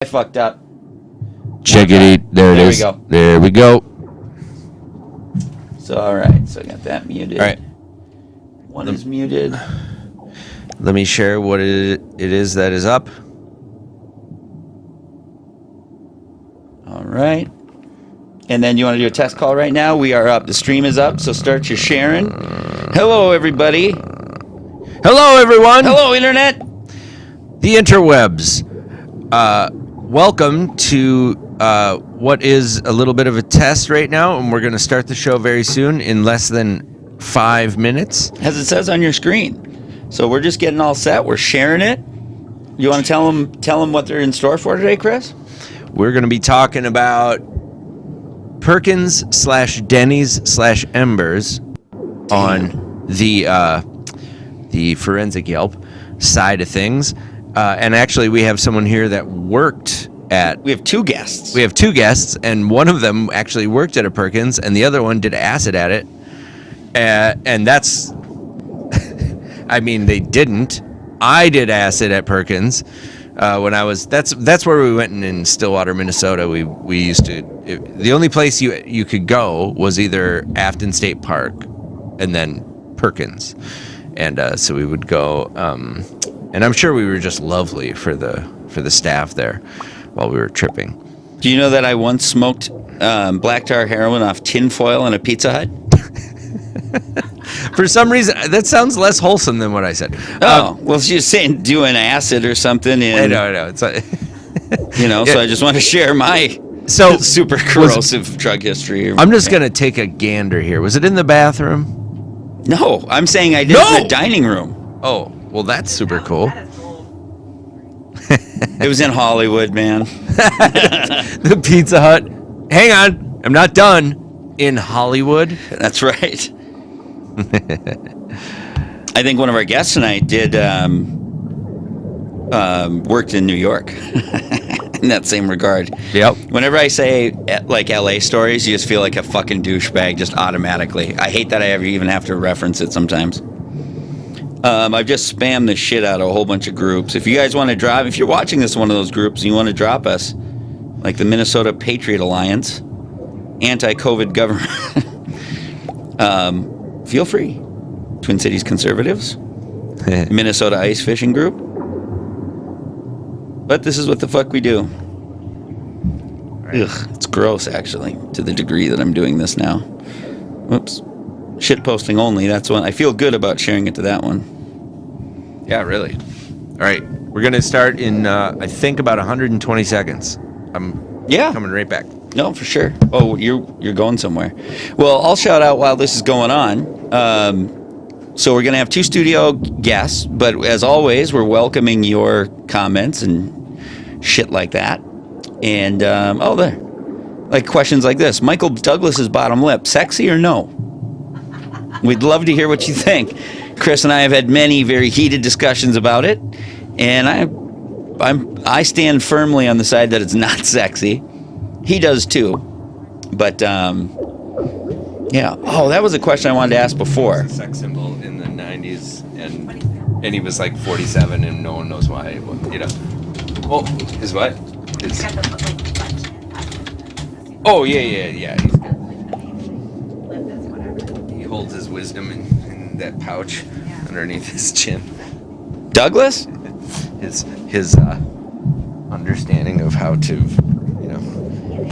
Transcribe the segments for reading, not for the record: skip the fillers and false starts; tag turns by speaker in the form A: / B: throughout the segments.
A: I fucked up.
B: Chickadee. There it is.
A: We go.
B: There we go.
A: So, all right. So I got that muted.
B: All right.
A: One is muted.
B: Let me share what it is that is up.
A: All right. And then you want to do a test call right now? We are up. The stream is up, so start your sharing. Hello, everybody.
B: Hello, everyone.
A: Hello, Internet.
B: The interwebs. Welcome to what is a little bit of a test right now, and we're going to start the show very soon in less than 5 minutes.
A: As it says on your screen. So we're just getting all set. We're sharing it. You want to tell them what they're in store for today, Chris?
B: We're going to be talking about Perkins/Denny's/Embers on the forensic Yelp side of things. And actually, we have someone here that worked at...
A: We have two guests.
B: We have two guests, and one of them actually worked at a Perkins, and the other one did acid at it. And that's... I mean, they didn't. I did acid at Perkins when I was... That's where we went in Stillwater, Minnesota. We used to... the only place you could go was either Afton State Park and then Perkins. And so we would go... and I'm sure we were just lovely for the staff there while we were tripping.
A: Do you know that I once smoked black tar heroin off tinfoil in a Pizza Hut?
B: For some reason, that sounds less wholesome than what I said.
A: Oh, well, she's saying doing acid or something. And,
B: I know. It's
A: yeah. So I just want to share my super corrosive drug history.
B: I'm just going to take a gander here. Was it in the bathroom?
A: No, I'm saying I did it in the dining room.
B: Oh, well, that's super cool.
A: It was in Hollywood, man.
B: The Pizza Hut. Hang on. I'm not done. In Hollywood?
A: That's right. I think one of our guests tonight did worked in New York in that same regard.
B: Yep.
A: Whenever I say like LA stories, you just feel like a fucking douchebag just automatically. I hate that I even have to reference it sometimes. I've just spammed the shit out of a whole bunch of groups. If you guys want to drop, if you're watching this one of those groups and you want to drop us, like the Minnesota Patriot Alliance, anti-COVID government, feel free. Twin Cities Conservatives, Minnesota Ice Fishing Group. But this is what the fuck we do. Right. Ugh, it's gross, actually, to the degree that I'm doing this now. Whoops. Shit posting only. That's one. I feel good about sharing it to that one.
B: Yeah, really. All right. We're going to start in, I think, about 120 seconds. I'm coming right back.
A: No, for sure. Oh, you're going somewhere. Well, I'll shout out while this is going on. So we're going to have two studio guests, but as always, we're welcoming your comments and shit like that. And, there. Like questions like this. Michael Douglas's bottom lip, sexy or no? We'd love to hear what you think. Chris and I have had many very heated discussions about it, and I stand firmly on the side that it's not sexy. He does too, but yeah. Oh, that was a question I wanted to ask before.
B: It was a sex symbol in the 90s, and he was like 47, and no one knows why. You know. Oh, his what? His... Oh yeah. He holds his wisdom in that pouch underneath his chin.
A: Douglas?
B: His understanding of how to,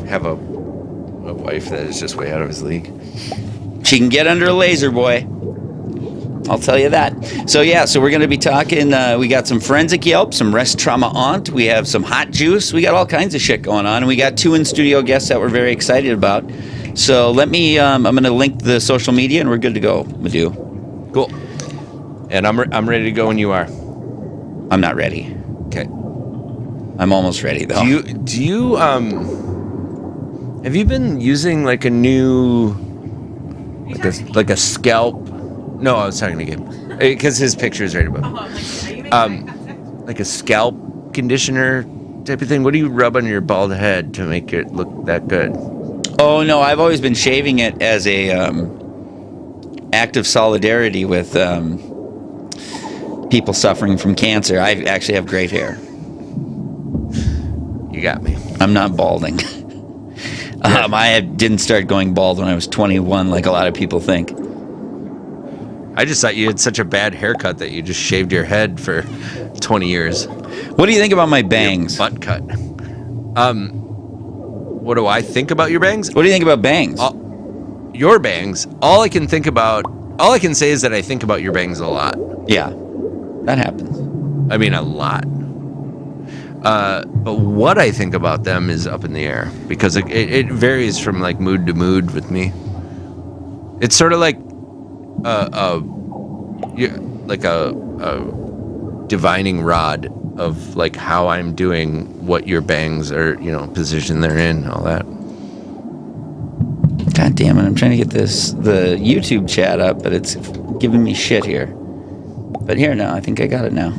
B: have a wife that is just way out of his league.
A: She can get under a laser, boy. I'll tell you that. So we're going to be talking, we got some forensic Yelp, some restaurant, we have some hot juice, we got all kinds of shit going on, and we got two in-studio guests that we're very excited about. So let me, I'm going to link the social media, and we're good to go, Madhu.
B: Cool. And I'm ready to go when you are.
A: I'm not ready.
B: Okay.
A: I'm almost ready, though.
B: Do you have you been using like a new, like a scalp? No, I was talking to Gabe because his picture is right above. Like a scalp conditioner type of thing. What do you rub on your bald head to make it look that good?
A: Oh no, I've always been shaving it as a act of solidarity with people suffering from cancer. I actually have great hair.
B: You got me.
A: I'm not balding. I didn't start going bald when I was 21, like a lot of people think.
B: I just thought you had such a bad haircut that you just shaved your head for 20 years.
A: What do you think about my bangs?
B: Your butt cut. What do I think about your bangs?
A: What do you think about bangs?
B: Your bangs. All I can say is that I think about your bangs a lot.
A: Yeah, that happens.
B: I mean, a lot. But what I think about them is up in the air because it varies from like mood to mood with me. It's sort of like a divining rod of like how I'm doing, what your bangs are, position they're in, all that.
A: God damn it! I'm trying to get the YouTube chat up, but it's giving me shit here. But here, no, I think I got it now.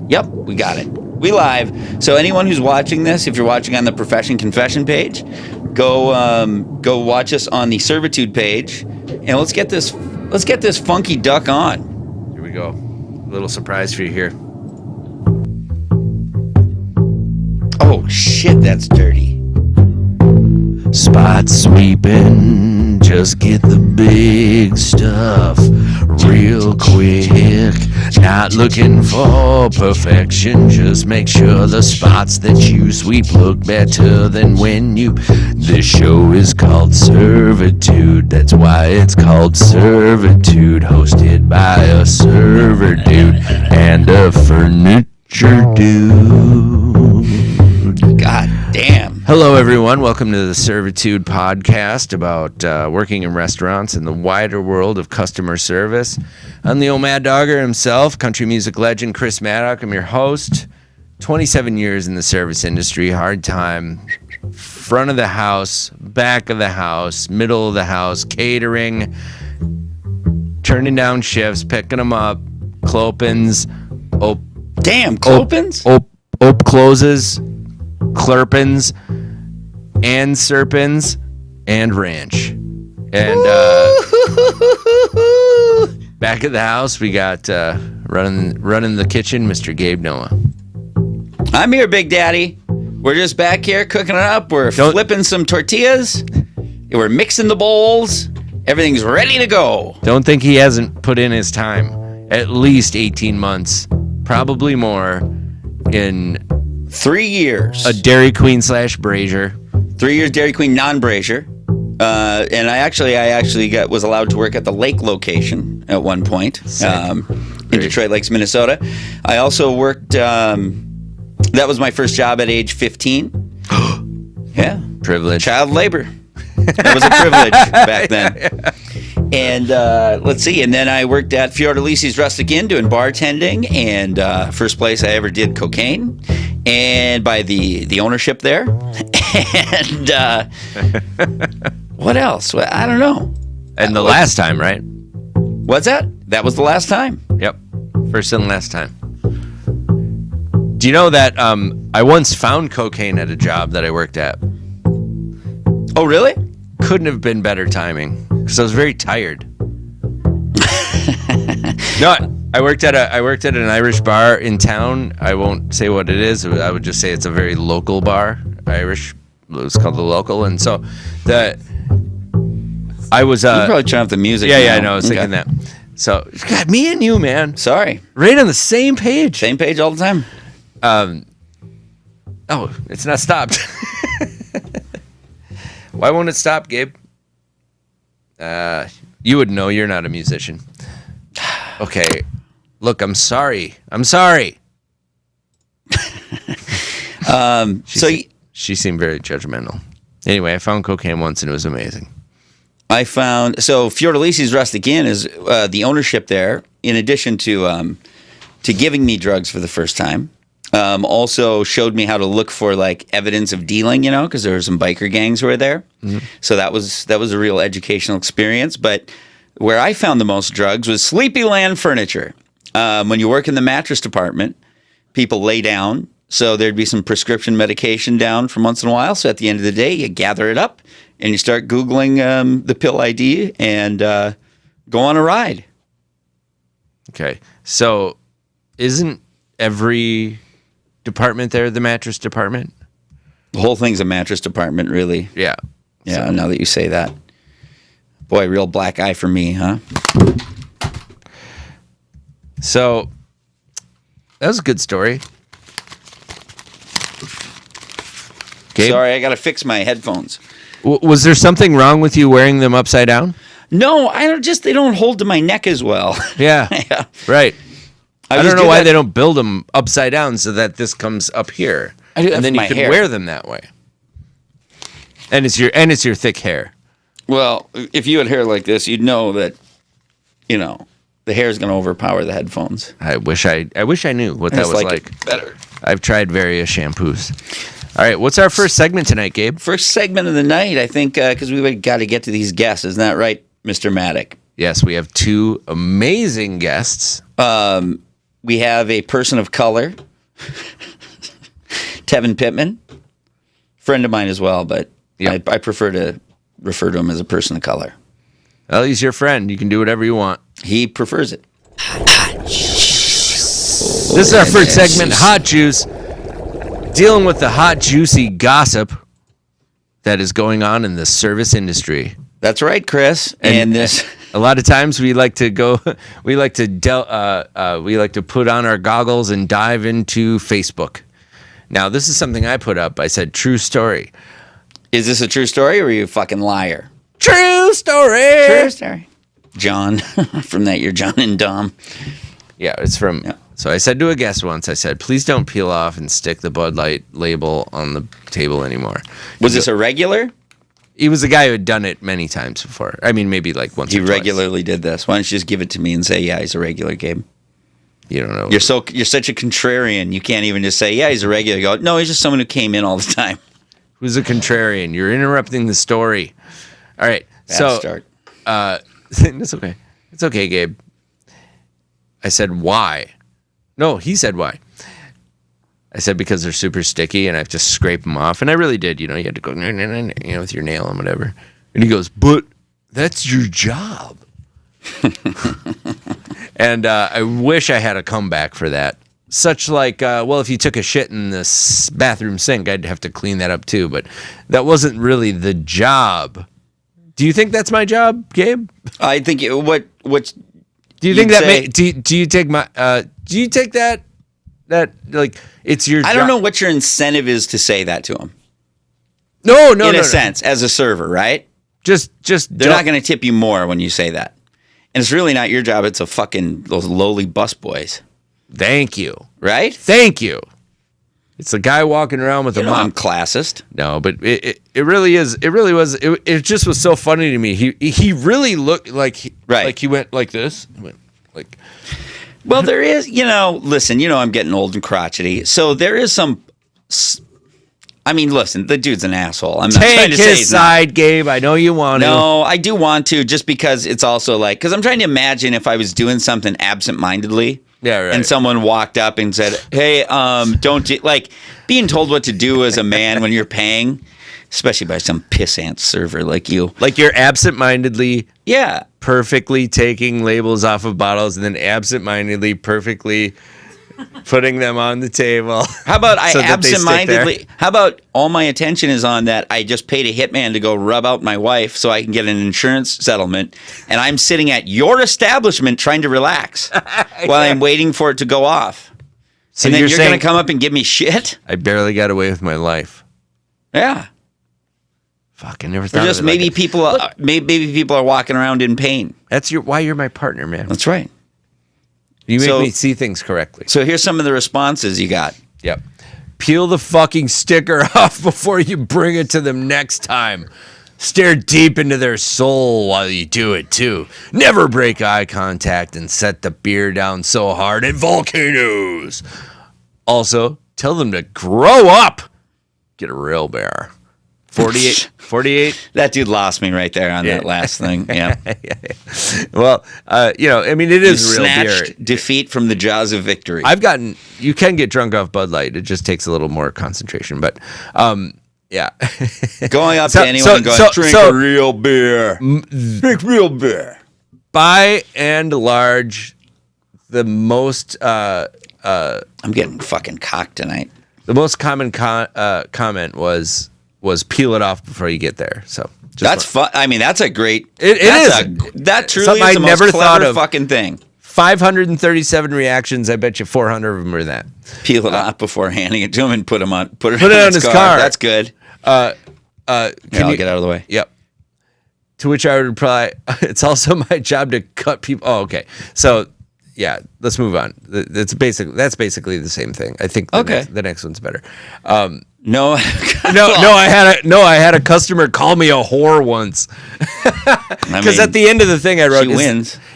A: Yep, we got it. We live. So anyone who's watching this, if you're watching on the Profession Confession page, go watch us on the Servitude page, and let's get this funky duck on.
B: Here we go. A little surprise for you here.
A: Oh shit, that's dirty.
B: Spot sweeping, just get the big stuff real quick. Not looking for perfection, just make sure the spots that you sweep look better than when you. This show is called Servitude, that's why it's called Servitude. Hosted by a server dude and a furniture dude.
A: God damn.
B: Hello, everyone. Welcome to the Servitude podcast about working in restaurants and the wider world of customer service. I'm the old Mad Dogger himself, country music legend Chris Maddock. I'm your host. 27 years in the service industry, hard time. Front of the house, back of the house, middle of the house, catering, turning down shifts, picking them up, clopins,
A: Damn, clopins?
B: Op closes, clerpins, and serpins, and ranch. And back at the house, we got running the kitchen, Mr. Gabe Noah.
A: I'm here, Big Daddy. We're just back here cooking it up. We're flipping some tortillas. We're mixing the bowls. Everything's ready to go.
B: Don't think he hasn't put in his time. At least 18 months, probably more, in
A: 3 years.
B: a Dairy Queen / Brazier.
A: 3 years Dairy Queen non-brazier. And I actually was allowed to work at the lake location at one point in Detroit Lakes, Minnesota. I also worked, that was my first job at age 15. Yeah.
B: Privilege.
A: Child labor. That was a privilege back then. And let's see. And then I worked at Fiordalisi's Rustic Inn doing bartending, and first place I ever did cocaine, and by the ownership there. And what else? Well, I don't know.
B: And the last time, right?
A: What's that? That was the last time.
B: Yep. First and last time. Do you know that I once found cocaine at a job that I worked at?
A: Oh, really?
B: Couldn't have been better timing because I was very tired. No, I worked at an Irish bar in town. I won't say what it is. I would just say it's a very local bar, Irish. It was called the Local, and so I was.
A: You probably turn off the music.
B: Yeah,
A: now.
B: yeah, I know. I was thinking that. So, God, me and you, man,
A: Sorry.
B: right on the same page.
A: Same page all the time.
B: Oh, it's not stopped. Why won't it stop, Gabe? You would know. You're not a musician. Okay. Look, I'm sorry. She seemed very judgmental. Anyway, I found cocaine once and it was amazing.
A: Fiordalisi's Rustic Inn is the ownership there, in addition to giving me drugs for the first time, also showed me how to look for like evidence of dealing, because there were some biker gangs who were there. Mm-hmm. So that was a real educational experience. But where I found the most drugs was Sleepyland Furniture. When you work in the mattress department, people lay down. So there'd be some prescription medication down from once in a while. So at the end of the day, you gather it up and you start Googling the pill ID and go on a ride.
B: Okay. So isn't every department there the mattress department?
A: The whole thing's a mattress department, really.
B: Yeah.
A: Yeah, now that you say that. Boy, real black eye for me, huh?
B: So that was a good story. Gabe?
A: Sorry, I got to fix my headphones.
B: Was there something wrong with you wearing them upside down?
A: No, they don't hold to my neck as well.
B: Yeah.
A: Yeah.
B: Right. I
A: just
B: don't know
A: do
B: why
A: that-
B: they don't build them upside down so that this comes up here.
A: I do that
B: and then
A: for
B: you
A: my
B: could
A: hair.
B: wear them that way. And it's your thick hair.
A: Well, if you had hair like this, you'd know that, the hair is going to overpower the headphones.
B: I wish I knew what that
A: It's
B: was
A: like
B: like.
A: it better.
B: I've tried various shampoos. All right, what's our first segment tonight, Gabe?
A: First segment of the night, I think, because we've got to get to these guests. Isn't that right, Mr. Maddock?
B: Yes, we have two amazing guests.
A: We have a person of color, Tevin Pittman, friend of mine as well, but
B: Yep.
A: I prefer to refer to him as a person of color.
B: Well, he's your friend. You can do whatever you want.
A: He prefers it.
B: This is our first segment, Hot Juice, dealing with the hot, juicy gossip that is going on in the service industry.
A: That's right, Chris. And this,
B: A lot of times we like to put on our goggles and dive into Facebook. Now, this is something I put up. I said, true story.
A: is this a true story or are you a fucking liar?
B: True story.
A: True story. John, from that year, John and Dom.
B: Yeah, it's from.
A: Yeah.
B: So I said to a guest once, I said, please don't peel off and stick the Bud Light label on the table anymore.
A: Was this a regular?
B: He was a guy who had done it many times before. I mean, maybe like once
A: He
B: or twice.
A: regularly did this. Why don't you just give it to me and say, yeah, he's a regular, Gabe?
B: You don't know.
A: You're such a contrarian. You can't even just say, yeah, he's a regular. Go, no, he's just someone who came in all the time.
B: Who's a contrarian? You're interrupting the story. All right.
A: Bad start.
B: It's okay. It's okay, Gabe. I said, why? No, he said, why? I said, because they're super sticky and I have to scrape them off. And I really did. You had to go, with your nail and whatever. And he goes, but that's your job. And I wish I had a comeback for that. Such like, if you took a shit in this bathroom sink, I'd have to clean that up too. But that wasn't really the job. Do you think that's my job, Gabe?
A: I think what
B: Do you think that? Do you take my? Do you take that like it's your?
A: I don't know what your incentive is to say that to him.
B: No.
A: In a sense, as a server, right?
B: Just
A: They're not going to tip you more when you say that, and it's really not your job. It's a fucking those lowly busboys,
B: Thank you.
A: right?
B: Thank you. It's a guy walking around with a
A: I'm
B: mop.
A: classist.
B: No, but it really is. It really was. It just was so funny to me. He really looked like
A: Right.
B: Like he went like this. He went like.
A: Well, there is, listen, I'm getting old and crotchety, so there is some. I mean, listen, the dude's an asshole. I'm not trying
B: Take
A: to say
B: his
A: he's not.
B: side, Gabe. I know you want to.
A: No, I do want to, just because it's also like, because I'm trying to imagine if I was doing something absent-mindedly.
B: Yeah, right.
A: And someone walked up and said, hey, don't do, like, being told what to do as a man when you're paying, especially by some pissant server like you.
B: Like you're absent-mindedly,
A: Yeah.
B: perfectly taking labels off of bottles, and then absent-mindedly, perfectly putting them on the table.
A: How about I
B: so that they stick there?
A: absent-mindedly, how about all my attention is on that I just paid a hitman to go rub out my wife so I can get an insurance settlement, and I'm sitting at your establishment trying to relax while I'm waiting for it to go off.
B: So
A: And then you're
B: saying
A: going to come up and give me shit?
B: I barely got away with my life.
A: Yeah.
B: Fuck, I never
A: Or
B: thought
A: just
B: of it
A: maybe
B: like that.
A: maybe people are walking around in pain.
B: That's why you're my partner, man.
A: That's right.
B: You make
A: So-
B: me see things correctly.
A: So here's some of the responses you got.
B: Yep. Peel the fucking sticker off before you bring it to them next time. Stare deep into their soul while you do it, too. Never break eye contact and set the beer down so hard at volcanoes. Also, tell them to grow up. Get a real bear. 48.
A: That dude lost me right there on that last thing. Yeah.
B: Well, I mean, it
A: You
B: is real beer.
A: snatched defeat from the jaws of victory.
B: You can get drunk off Bud Light. It just takes a little more concentration. But, yeah.
A: Going up
B: So-
A: to anyone
B: so-
A: and going,
B: so-
A: drink
B: so-
A: a real beer. Drink real beer.
B: By and large, the most,
A: I'm getting fucking cocked tonight.
B: The most common comment was peel it off before you get there. So
A: that's fun. I mean, that's a great.
B: It is.
A: That truly
B: Something
A: is the
B: I
A: most
B: never
A: clever
B: thought of.
A: fucking thing.
B: 537 reactions. I bet you 400 of them are that.
A: Peel it off before handing it to him and put it on
B: his car.
A: That's good.
B: I'll
A: get out of the way.
B: Yep. To which I would reply, it's also my job to cut people. Oh, okay. So, yeah, let's move on. That's basically the same thing. I think the next one's better.
A: No,
B: I had a customer call me a whore once. Because at the end of the thing I wrote,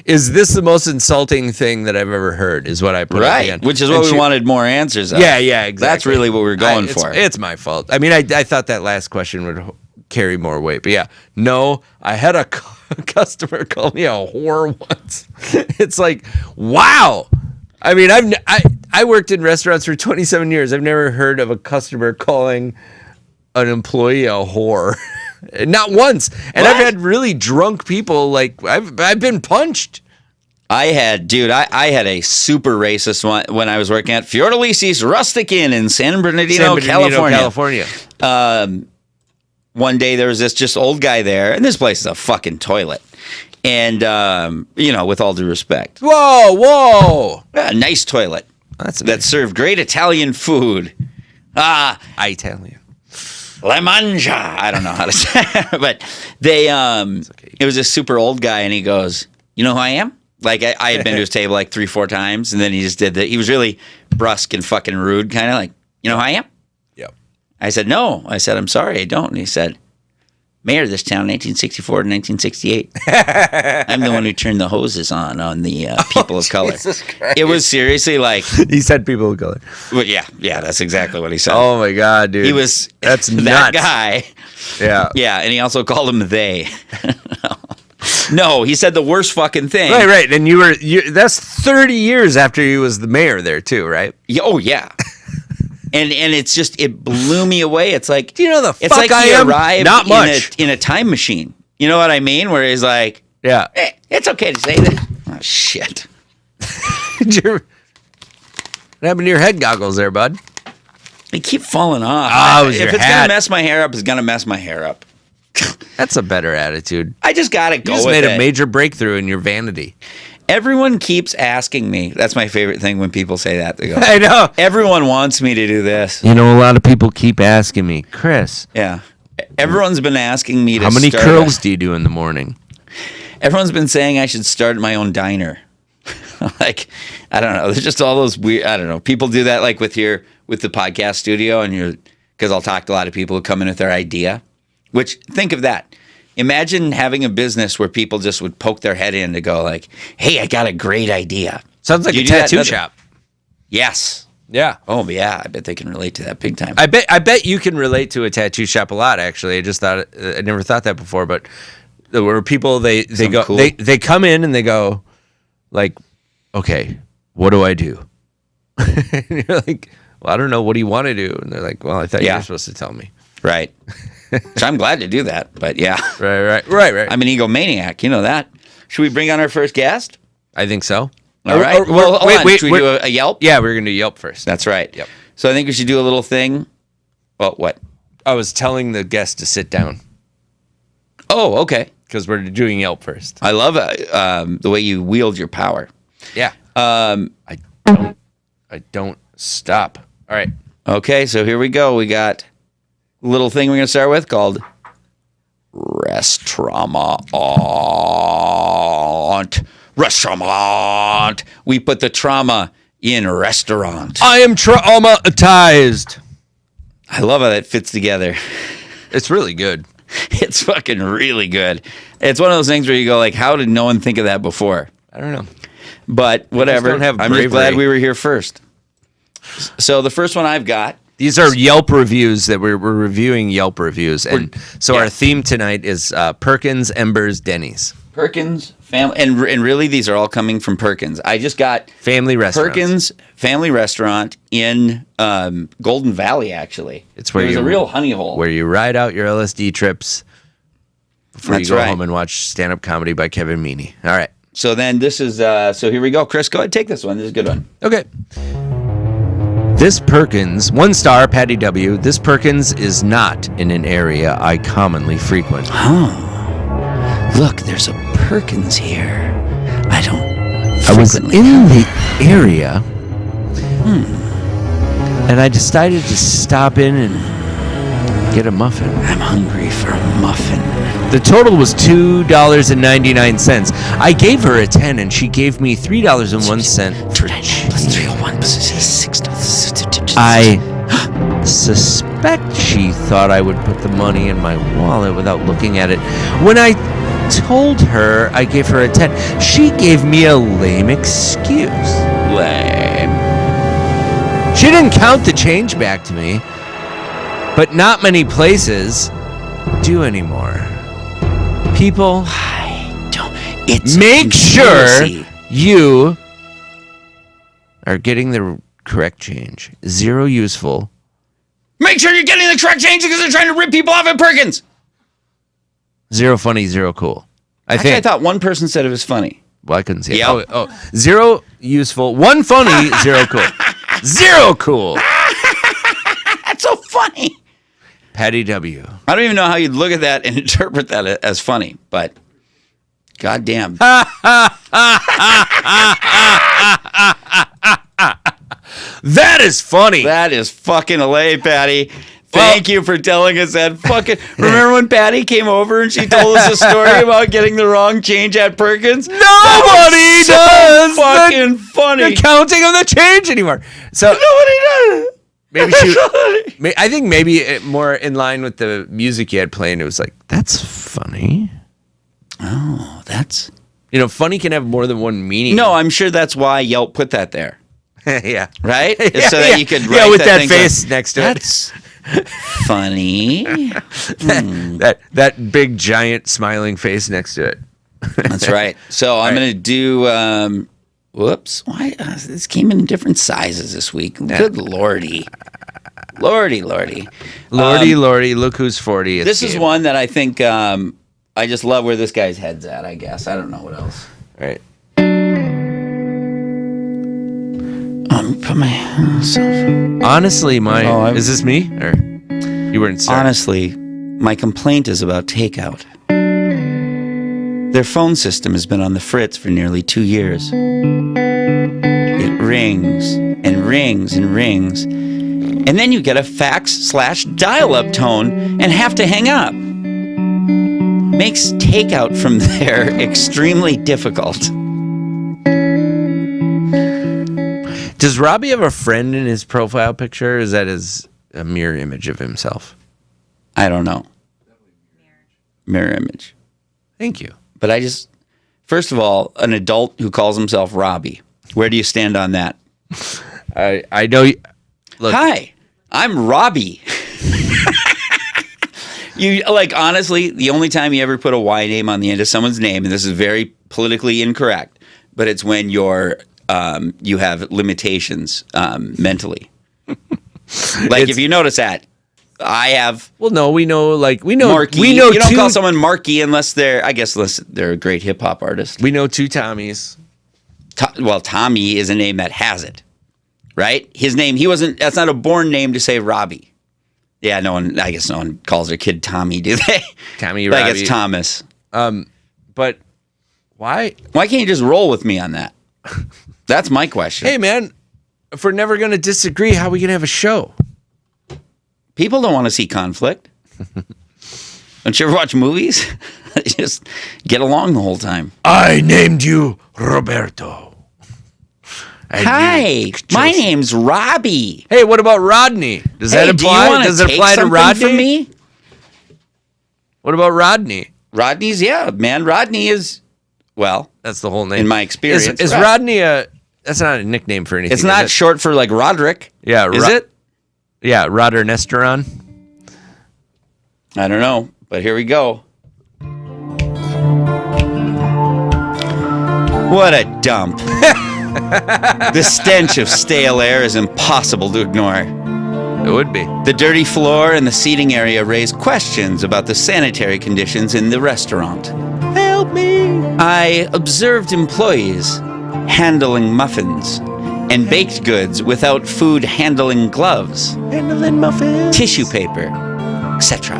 B: is this the most insulting thing that I've ever heard? Is what I put at the end.
A: Which is what we wanted more answers of.
B: Yeah, exactly.
A: That's really what we were going for.
B: It's my fault. I mean, I thought that last question would carry more weight, but yeah, no, I had a customer call me a whore once. It's like, wow. I mean, I worked in restaurants for 27 years. I've never heard of a customer calling an employee a whore. Not once. And I've had really drunk people, like, I've been punched.
A: I had a super racist one when I was working at Fiordalisis Rustic Inn in San Bernardino, California. One day there was this just old guy there, and this place is a fucking toilet. And, with all due respect.
B: Whoa.
A: A nice toilet. That served great Italian food.
B: Italian.
A: La mangia. I don't know how to say it. But it was a super old guy, and he goes, you know who I am? Like, I had been to his table like 3-4 times, and then he just did that. He was really brusque and fucking rude, kind of like, you know who I am?
B: Yep.
A: I said, no. I said, I'm sorry, I don't. And he said, mayor of this town, 1964 to 1968. I'm the one who turned the hoses on the people of color.
B: Jesus Christ.
A: It was seriously like...
B: He said people of color.
A: Well, yeah, that's exactly what he said.
B: Oh, my God, dude.
A: He was
B: That's
A: that
B: nuts.
A: guy.
B: Yeah.
A: Yeah, and he also called them they. No, he said the worst fucking thing.
B: Right. And that's 30 years after he was the mayor there, too, right?
A: Oh, yeah. And it's just, it blew me away. It's like,
B: do you know the fuck
A: it's like
B: I
A: he
B: am?
A: arrived
B: Not much.
A: In a time machine. You know what I mean? Where he's like,
B: yeah,
A: it's okay to say that. Oh, shit.
B: What happened to your head goggles there, bud?
A: They keep falling off. If it's going to mess my hair up, it's going to mess my hair up.
B: That's a better attitude.
A: I just got to go with it.
B: You just made a major breakthrough in your vanity.
A: Everyone keeps asking me. That's my favorite thing when people say that. They go,
B: I know.
A: Everyone wants me to do this.
B: You know, a lot of people keep asking me, Chris.
A: Yeah. Everyone's been asking me to
B: How many curls do you do in the morning?
A: Everyone's been saying I should start my own diner. Like, I don't know. There's just all those weird, I don't know. People do that like with the podcast studio because I'll talk to a lot of people who come in with their idea, which think of that. Imagine having a business where people just would poke their head in to go like, hey, I got a great idea.
B: Sounds like a tattoo shop.
A: Yes.
B: Yeah.
A: Oh, yeah. I bet they can relate to that big time.
B: I bet you can relate to a tattoo shop a lot, actually. I never thought that before, but there were people, they go, cool. they come in and they go like, okay, what do I do? And you're like, well, I don't know. What do you want to do? And they're like, well, I thought you were supposed to tell me.
A: Right. So I'm glad to do that, but yeah.
B: Right.
A: I'm an egomaniac, you know that. Should we bring on our first guest?
B: I think so.
A: All right. Well, wait. Should we do a Yelp?
B: Yeah, we're going to do Yelp first.
A: That's right.
B: Yep.
A: So I think we should do a little thing. Well, what?
B: I was telling the guest to sit down.
A: Oh, okay.
B: Because we're doing Yelp first.
A: I love the way you wield your power.
B: Yeah. I don't stop. All right.
A: Okay, so here we go. We got a little thing we're going to start with called Restaurant. We put the trauma in restaurant.
B: I am traumatized.
A: I love how that fits together.
B: It's really good.
A: It's fucking really good. It's one of those things where you go like, how did no one think of that before?
B: I don't know.
A: But whatever. I'm just glad we were here first. So the first one I've got.
B: These are Yelp reviews that we're reviewing Yelp reviews. And so our theme tonight is Perkins, Embers, Denny's.
A: Perkins, family. And really, these are all coming from Perkins. I just got
B: family restaurant.
A: Perkins Family Restaurant in Golden Valley, actually.
B: It's where
A: there's a real honey hole.
B: Where you ride out your LSD trips before you go home and watch stand-up comedy by Kevin Meaney. All right.
A: So then this is, so here we go. Chris, go ahead, take this one. This is a good one.
B: Okay. This Perkins, 1 star, Patty W. This Perkins is not in an area I commonly frequent.
A: Look, there's a Perkins here.
B: I was in the area, and I decided to stop in and get a muffin.
A: I'm hungry for a muffin.
B: The total was $2.99. I gave her a 10, and she gave me $3.01 for change.
A: Plus 301 plus $6.
B: I suspect she thought I would put the money in my wallet without looking at it. When I told her I gave her a 10, she gave me a lame excuse.
A: Lame.
B: She didn't count the change back to me, but not many places do anymore. People, make sure you are getting the correct change. 0 useful.
A: Make sure you're getting the correct change because they're trying to rip people off at Perkins.
B: 0 funny, 0 cool. I
A: Actually,
B: think.
A: I thought one person said it was funny.
B: Well, I couldn't see it.
A: Yep.
B: Oh, 0 useful, 1 funny, 0 cool. 0 cool.
A: That's so funny.
B: Patty W.
A: I don't even know how you'd look at that and interpret that as funny, but goddamn.
B: That is funny.
A: That is fucking LA, Patty. Thank you for telling us that. Fucking remember when Patty came over and she told us a story about getting the wrong change at Perkins?
B: Nobody does
A: fucking funny.
B: the counting of the change anymore. So
A: Nobody does.
B: maybe I think maybe it more in line with the music you had playing. It was like, that's funny.
A: Oh, that's
B: Funny can have more than one meaning.
A: no. I'm sure that's why Yelp put that there,
B: Yeah.
A: right? So that you could write
B: with that
A: thing
B: face next to it.
A: That's funny.
B: That big giant smiling face next to it.
A: That's right. So I'm going to do. Whoops! Why this came in different sizes this week? Good lordy, lordy.
B: Lordy, look who's 40.
A: This is one that I think I just love where this guy's head's at. I guess I don't know what else.
B: All right.
A: Put my
B: Honestly, is this me or you weren't? Sorry.
A: honestly, my complaint is about takeout. Their phone system has been on the fritz for nearly 2 years. It rings and rings and rings, and then you get a fax/dial-up tone and have to hang up. Makes takeout from there extremely difficult.
B: Does Robbie have a friend in his profile picture? Or is that a mirror image of himself?
A: I don't know. Mirror image.
B: Thank you.
A: But first of all, an adult who calls himself Robbie. Where do you stand on that?
B: I know. Look,
A: Hi, I'm Robbie. Honestly, the only time you ever put a Y name on the end of someone's name, and this is very politically incorrect, but it's when you have limitations mentally. If you notice that, I have.
B: Well, no, we know.
A: Marky.
B: We know
A: you don't call someone Marky unless they're a great hip hop artist.
B: We know 2 Tommies.
A: Tommy is a name that has it, right? His name, that's not a born name to say Robbie. Yeah, I guess no one calls their kid Tommy, do they?
B: Tommy, Robbie.
A: Like it's Thomas.
B: But why?
A: Why can't you just roll with me on that? That's my question.
B: Hey, man, if we're never going to disagree, how are we going to have a show?
A: People don't want to see conflict. Don't you ever watch movies? Just get along the whole time.
B: I named you Roberto.
A: Hi, my name's Robbie.
B: Hey, what about Rodney? Does that apply? Does it apply to Rodney?
A: From me?
B: What about Rodney?
A: Rodney's, yeah, man. Rodney is, well,
B: that's the whole name.
A: In my experience,
B: is Rodney that's not a nickname for anything?
A: It's not short for like Roderick.
B: Yeah,
A: is it?
B: Yeah, Roder Nesteron.
A: I don't know, but here we go. What a dump. The stench of stale air is impossible to ignore.
B: It would be.
A: The dirty floor and the seating area raise questions about the sanitary conditions in the restaurant.
B: Help me.
A: I observed employees handling muffins and baked goods without food handling gloves,
B: Handling muffins.
A: tissue paper, etc.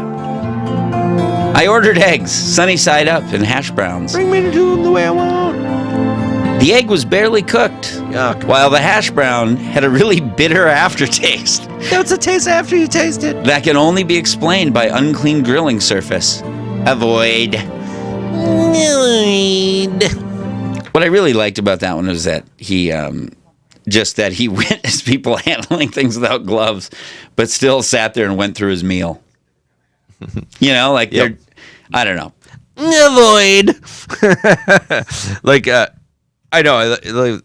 A: I ordered eggs, sunny side up, and hash browns.
B: Bring me to them the way I want.
A: The egg was barely cooked,
B: Yuck.
A: while the hash brown had a really bitter aftertaste
B: What's the taste after you taste it?
A: that can only be explained by unclean grilling surface. Avoid. What I really liked about that one was that he witnessed people handling things without gloves, but still sat there and went through his meal. You know, like
B: Yep.
A: I don't know.
B: Avoid. I know.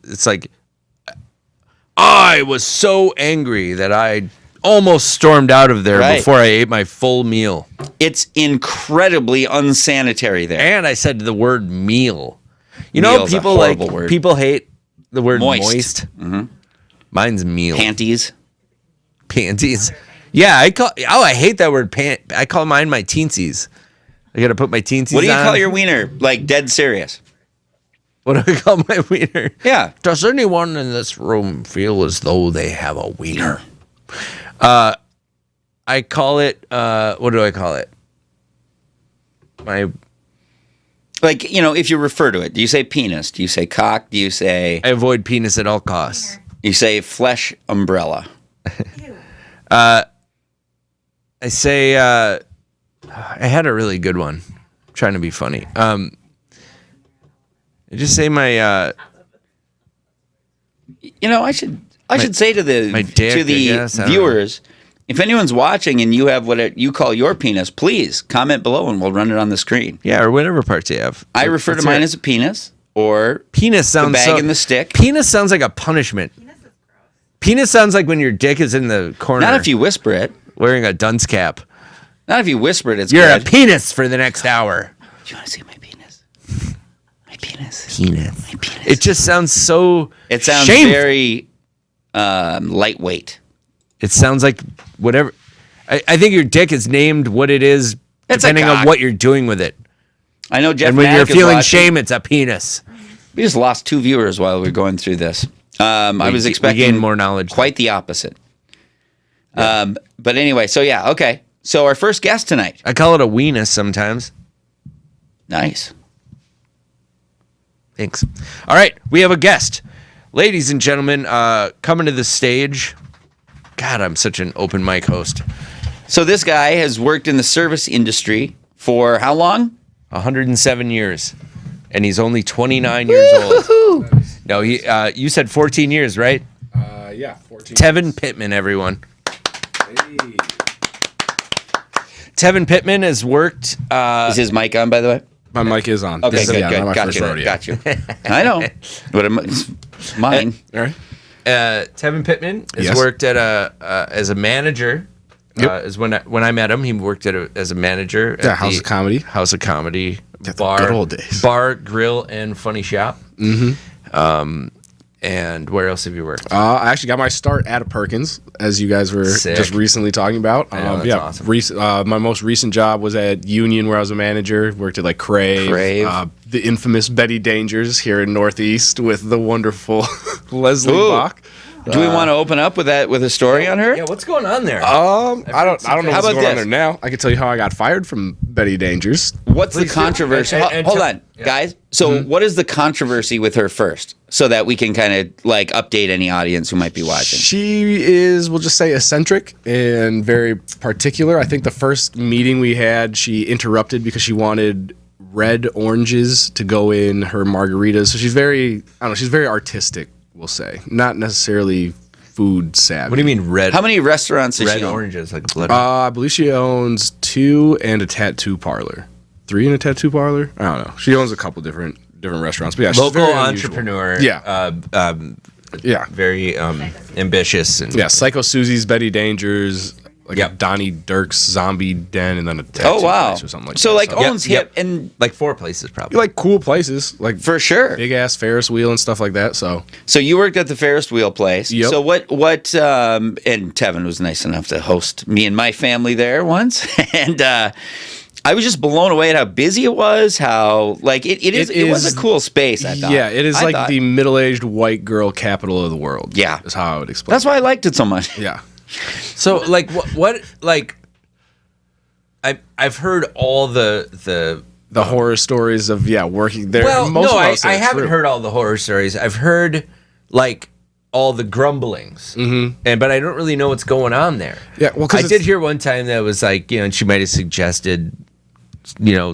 B: It's like I was so angry that I almost stormed out of there
A: Right.
B: before I ate my full meal.
A: It's incredibly unsanitary there.
B: And I said the word meal. You know,
A: Meal's a
B: people
A: horrible word.
B: people hate the word
A: Moist.
B: moist. Mine's meal.
A: Panties.
B: Panties. Yeah, I hate that word I call mine my teensies. I got to put my teensies on.
A: What do you call your wiener? Like dead serious.
B: What do I call my wiener?
A: Yeah.
B: Does anyone in this room feel as though they have a wiener? I call it, what do I call it?
A: Like, you know, if you refer to it, do you say penis? Do you say cock? Do you say
B: I avoid penis at all costs.
A: you say flesh umbrella?
B: I say, I had a really good one. I'm trying to be funny. I just say my,
A: You know, I should say to the
B: my dick, I guess, I don't
A: viewers, if anyone's watching and you have what you call your penis, please comment below and we'll run it on the screen.
B: yeah, or whatever parts you have.
A: I refer to
B: Let's
A: mine
B: hear it.
A: as a penis or
B: Penis sounds
A: the bag
B: so,
A: and the stick.
B: Penis sounds like a punishment. Penis sounds like when your dick is in the corner.
A: Not if you whisper it.
B: wearing a dunce cap.
A: Not if you whisper it. It's
B: You're
A: good.
B: a penis for the next hour.
A: Do you want to see my penis? My penis.
B: Penis.
A: My penis.
B: It just sounds so.
A: It sounds
B: shameful.
A: very lightweight.
B: It sounds like whatever. I think your dick is named what it is,
A: It's a
B: depending on
A: cock.
B: what you're doing with it.
A: I know Jeff
B: And when
A: Mack
B: you're
A: is
B: feeling
A: watching.
B: shame, it's a penis.
A: We just lost 2 viewers while we were going through this. I was
B: We
A: expecting
B: gained more knowledge.
A: Quite the opposite. But anyway, so yeah, okay. So our first guest tonight.
B: I call it a weenus sometimes.
A: Nice.
B: Thanks. All right, we have a guest. Ladies and gentlemen, coming to the stage. God, I'm such an open mic host.
A: So this guy has worked in the service industry for how long?
B: 107 years. And he's only 29 years old. No, you said 14 years, right?
C: Yeah, 14.
B: Tevin Pittman, everyone.
C: Hey.
B: Tevin Pittman has worked.
A: Is his mic on, by the way?
C: My mic is on.
A: Okay,
C: This is,
A: good,
C: not
A: good.
C: my
A: Got
C: first
A: you.
C: rodeo.
A: Got you. I know. But it's mine.
C: All right.
B: Tevin Pittman has
C: Yes.
B: worked at as a manager.
C: Yep.
B: Is when I met him, he worked as a manager. At
C: Yeah, House of Comedy.
B: House of Comedy.
C: Yeah, the good old days.
B: Bar, grill, and funny shop. Mm-hmm. And where else have you worked?
C: I actually got my start at a Perkins, as you guys were
B: Sick.
C: just recently talking about.
B: know, that's awesome.
C: My most recent job was at Union, where I was a manager. Worked at like Crave. The infamous Betty Dangers here in Northeast with the wonderful Leslie
A: Ooh.
C: Bach.
A: Do we want to open up with a story on her?
B: Yeah, what's going on there?
C: I don't know
A: How
C: what's
A: about
C: going on
A: this?
C: there now. I can tell you how I got fired from Betty Dangers.
A: What's
B: Please
A: the
B: do.
A: controversy?
B: And
A: Hold
B: tell-
A: on, guys. So what is the controversy with her first? So that we can kind of like update any audience who might be watching.
C: She is, we'll just say, eccentric and very particular. I think the first meeting we had, she interrupted because she wanted red oranges to go in her margaritas. So she's very, I don't know, she's very artistic, we'll say. Not necessarily food savvy.
B: What do you mean red?
A: How many restaurants does
B: red
A: she own?
B: oranges like blood?
C: I believe she owns 2 and a tattoo parlor. 3 and a tattoo parlor? I don't know. She owns a couple different restaurants. But yeah, she's
B: Local
C: very unusual.
B: entrepreneur.
C: Yeah. Yeah.
B: Very ambitious and
C: Yeah, Psycho Susie's, Betty Dangers, like
B: Yep.
C: a Donnie Dirks zombie den, and then a tattoo
A: Oh wow!
C: place or something like
A: so
C: that.
A: like
B: Yep,
A: owns
B: yep.
A: hip and
B: like 4 places probably.
C: You like cool places, like
A: for sure.
C: big ass Ferris wheel and stuff like that. So
A: So you worked at the Ferris wheel place.
C: Yep.
A: So what and Tevin was nice enough to host me and my family there once. And I was just blown away at how busy it was. How like it was a cool space. I thought.
C: Yeah, it is like the middle-aged white girl capital of the world.
A: Yeah,
C: is how I would explain.
A: That's why I liked it so much.
C: Yeah.
B: So like what like I've heard all the
C: horror stories of working there.
B: Well,
C: most
B: I haven't heard all the horror stories. I've heard like all the grumblings, but I don't really know what's going on there.
C: Yeah, well,
B: I did hear one time that was like, and she might have suggested,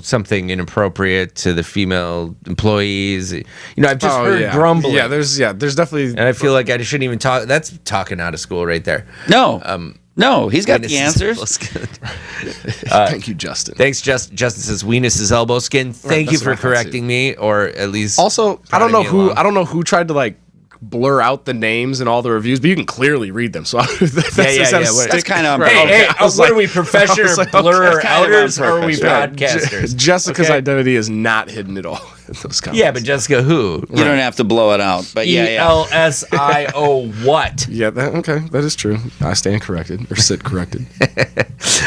B: something inappropriate to the female employees. I've just heard grumbling.
C: Yeah, there's definitely,
B: and I feel like I shouldn't even talk. That's talking out of school right there.
A: No, he's got the answers.
C: Thank you, Justin.
B: Thanks, Justin says Weenus is elbow skin. Thank you for correcting me, or at least
C: also I don't know who tried to like blur out the names and all the reviews, but you can clearly read them. So that's
A: kind of
B: hey, what are we, professional blur outers, or are we podcasters?
C: Jessica's identity is not hidden at all in those comments.
B: Yeah, but Jessica who?
A: You don't have to blow it out, but
B: ELSIO what?
C: Yeah, that is true. I stand corrected or sit corrected.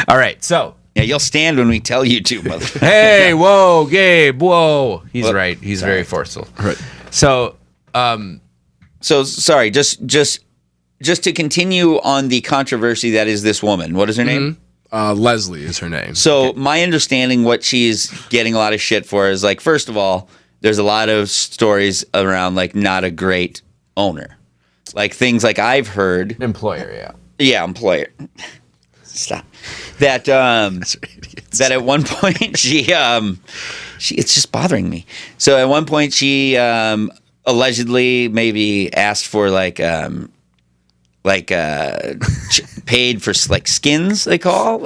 B: All right, so
A: yeah, you'll stand when we tell you to, mother.
B: Hey, whoa, Gabe, whoa. He's right. He's very forceful.
C: Right.
B: So,
A: So sorry, just to continue on the controversy that is this woman. What is her name?
C: Leslie is her name.
A: So my understanding, what she's getting a lot of shit for is like, first of all, there's a lot of stories around like not a great owner, like things like I've heard.
B: employer,
A: Employer. Stop. That that at one point she it's just bothering me. So at one point she allegedly maybe asked for paid for like skins, they call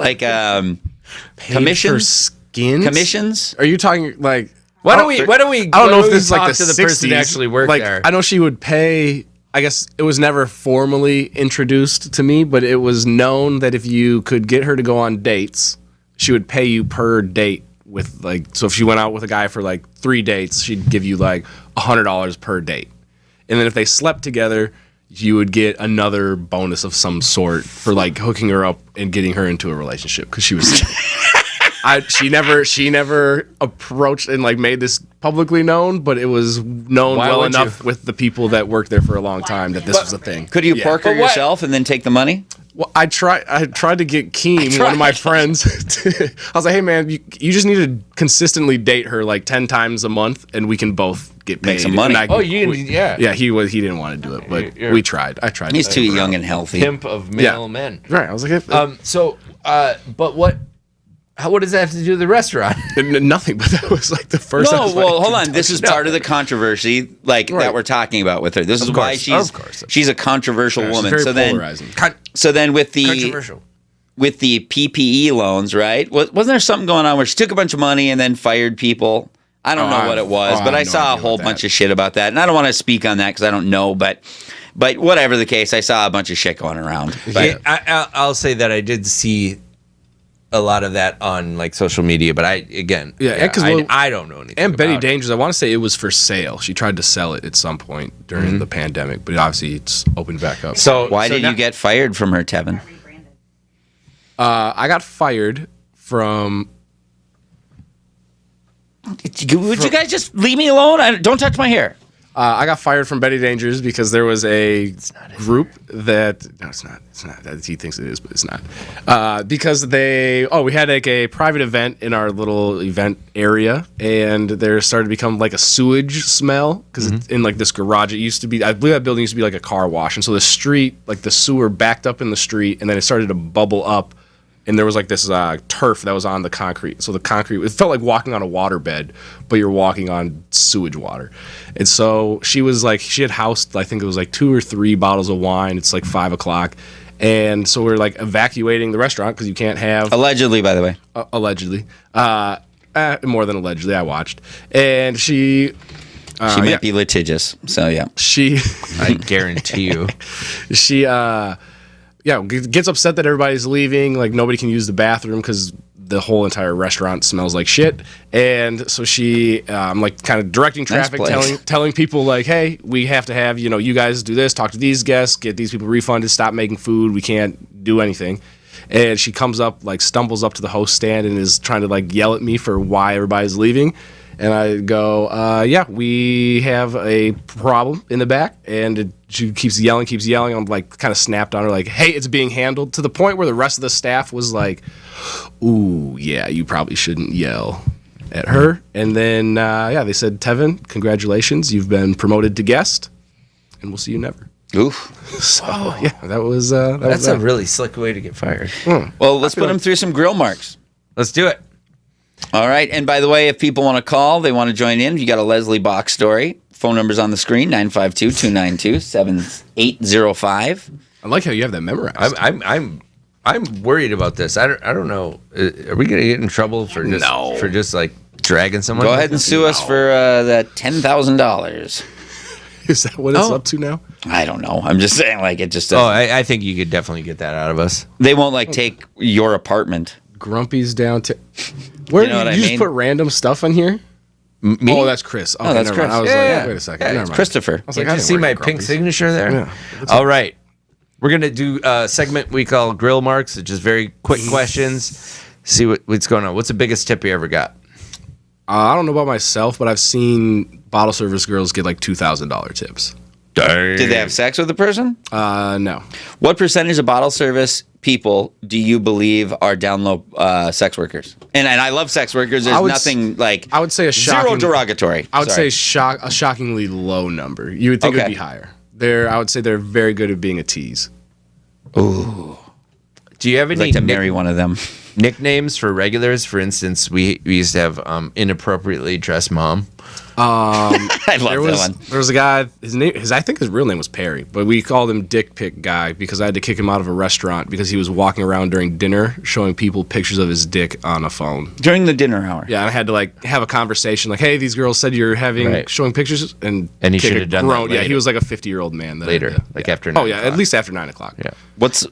A: commissions. Commissions.
C: Are you talking like?
B: Why don't we?
C: I don't know if this is like the
B: to the person who
C: 60s.
B: actually worked there.
C: I know she would pay. I guess it was never formally introduced to me, but it was known that if you could get her to go on dates, she would pay you per date. With like, so if she went out with a guy for like 3 dates, she'd give you like $100 per date, and then if they slept together, you would get another bonus of some sort for like hooking her up and getting her into a relationship because she was. She never approached and like made this publicly known, but it was known well enough with the people that worked there for a long time that this was a thing.
A: Could you pork her yourself and then take the money?
C: Well, I tried to get Keem, one of my friends. I was like, hey man, you just need to consistently date her like 10 times a month, and we can both get paid.
A: Make some money.
C: Yeah, he didn't want to do it, but we tried. I tried.
A: He's too young and healthy.
B: Pimp of male men.
C: Right. I was like,
B: but what does that have to do with the restaurant?
C: Nothing, but that was like the first.
A: No, well, hold on. This is part of the controversy, that we're talking about with her. This is why she's a controversial woman.
C: Very
A: so
C: polarizing.
A: Then with the
B: Controversial.
A: with the PPE loans, right? Wasn't there something going on where she took a bunch of money and then fired people? I don't know what it was, but I saw a whole bunch of shit about that, and I don't want to speak on that because I don't know, but whatever the case, I saw a bunch of shit going around. But
B: I'll say that I did see a lot of that on like social media, but I don't know anything.
C: And Betty Dangers, I want to say it was for sale. She tried to sell it at some point during the pandemic, but obviously it's opened back up.
A: So why did you get fired from her, Tevin?
C: I got fired from.
A: Would you guys just leave me alone? Don't touch my hair.
C: I got fired from Betty Dangers because there was a group that it's not he thinks it is, but it's not because we had like a private event in our little event area, and there started to become like a sewage smell because it's in like this garage. It used to be, I believe that building used to be like a car wash, and so the street, like the sewer backed up in the street, and then it started to bubble up. And there was like this turf that was on the concrete. So the concrete, it felt like walking on a waterbed, but you're walking on sewage water. And so she was like, she had housed, I think it was like 2 or 3 bottles of wine. It's like 5 o'clock. And so we're like evacuating the restaurant because you can't have.
A: Allegedly, by the way.
C: Allegedly. More than allegedly, I watched. And she
A: might be litigious. So yeah.
B: I guarantee you.
C: She gets upset that everybody's leaving. Like nobody can use the bathroom because the whole entire restaurant smells like shit. And so she, like kind of directing traffic, telling people like, hey, we have to have, you guys do this, talk to these guests, get these people refunded, stop making food. We can't do anything. And she comes up, like stumbles up to the host stand and is trying to like yell at me for why everybody's leaving. And I go, yeah, we have a problem in the back. And she keeps yelling. I'm like kind of snapped on her like, hey, it's being handled, to the point where the rest of the staff was like, ooh, yeah, you probably shouldn't yell at her. And then, yeah, they said, Tevin, congratulations. You've been promoted to guest, and we'll see you never.
A: Oof.
C: So, yeah, that was
B: That's a really slick way to get fired.
A: Well, let's put him through some grill marks.
B: Let's do it.
A: All right. And by the way, if people want to call, they want to join in, you got a Leslie Box story. Phone number's on the screen, 952-292-7805.
C: I like how you have that memorized.
B: I'm worried about this. I don't know. Are we gonna get in trouble for just like dragging someone?
A: Go ahead and sue us for that $10,000.
C: Is that what it's up to now?
A: I don't know. I'm just saying, like, it just.
B: I think you could definitely get that out of us.
A: They won't like take your apartment.
C: Grumpy's down to. Where
A: You know
C: did
A: what
C: you
A: I
C: just
A: mean?
C: put random stuff on here?
B: Me?
C: Oh, that's Chris. Okay,
A: that's
C: never mind.
A: Chris.
C: I was
B: Yeah.
C: like, wait a second.
B: Yeah,
C: Never
B: it's
C: mind.
A: Christopher.
C: I was
B: Can't
C: like, I
B: you
C: didn't
B: see
C: write
B: my
C: Grumpy's.
B: pink signature there?
C: Yeah.
B: All right. We're going to do a segment we call Grill Marks. It's just very quick questions. See what's going on. What's the biggest tip you ever got?
C: I don't know about myself, but I've seen bottle service girls get like $2,000 tips.
A: Did they have sex with the person?
C: No.
A: What percentage of bottle service people do you believe are down low sex workers? And I love sex workers. There's nothing like.
C: I would say a
A: zero
C: shocking,
A: derogatory.
C: I would
A: Sorry.
C: say a shockingly low number. You would think it would
A: Okay.
C: be higher. I would say they're very good at being a tease.
A: Ooh.
B: Do you have
A: I'd
B: any
A: like to marry one of them.
B: nicknames for regulars? For instance, we used to have inappropriately dressed mom.
A: I love that one.
C: There was a guy. I think his real name was Perry, but we called him Dick Pic Guy because I had to kick him out of a restaurant because he was walking around during dinner showing people pictures of his dick on a phone.
A: During the dinner hour.
C: Yeah, I had to like have a conversation like, "Hey, these girls said you're showing pictures," and
B: he
C: kick
B: should
C: a
B: have done that
C: grown- Yeah,
B: later.
C: he was like a 50-year-old man.
B: Later, like after 9
C: Oh yeah,
B: o'clock.
C: at least after 9 o'clock.
B: Yeah.
A: What's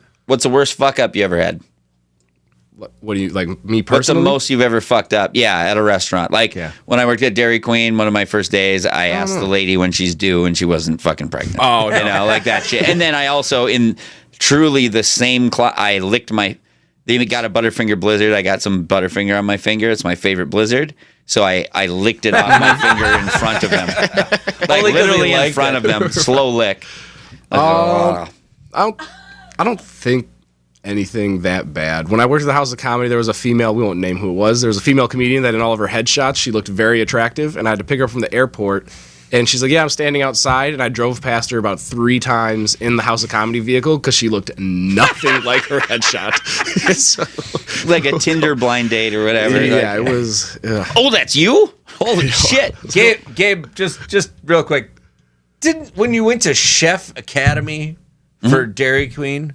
A: the worst fuck up you ever had?
C: What do you like? Me
A: What's the
C: personally?
A: most you've ever fucked up? Yeah, at a restaurant. Like when I worked at Dairy Queen, one of my first days, I asked the lady when she's due, and she wasn't fucking pregnant.
C: Oh, no.
A: You know, like that shit. And then I also, in truly the same I licked my. They even got a Butterfinger Blizzard. I got some Butterfinger on my finger. It's my favorite Blizzard. So I licked it off my finger in front of them, like
B: Only 'cause he
A: literally in
B: liked
A: front
B: it.
A: of them, slow lick. Like,
C: I don't think anything that bad. When I worked at the House of Comedy, there was a female, we won't name who it was. There was a female comedian that in all of her headshots, she looked very attractive, and I had to pick her up from the airport. And she's like, yeah, I'm standing outside, and I drove past her about 3 times in the House of Comedy vehicle because she looked nothing like her headshot. So,
A: like a Tinder blind date or whatever.
C: yeah, it was.
A: Oh, that's you? Holy shit.
B: Gabe, just real quick. When you went to Chef Academy for Dairy Queen,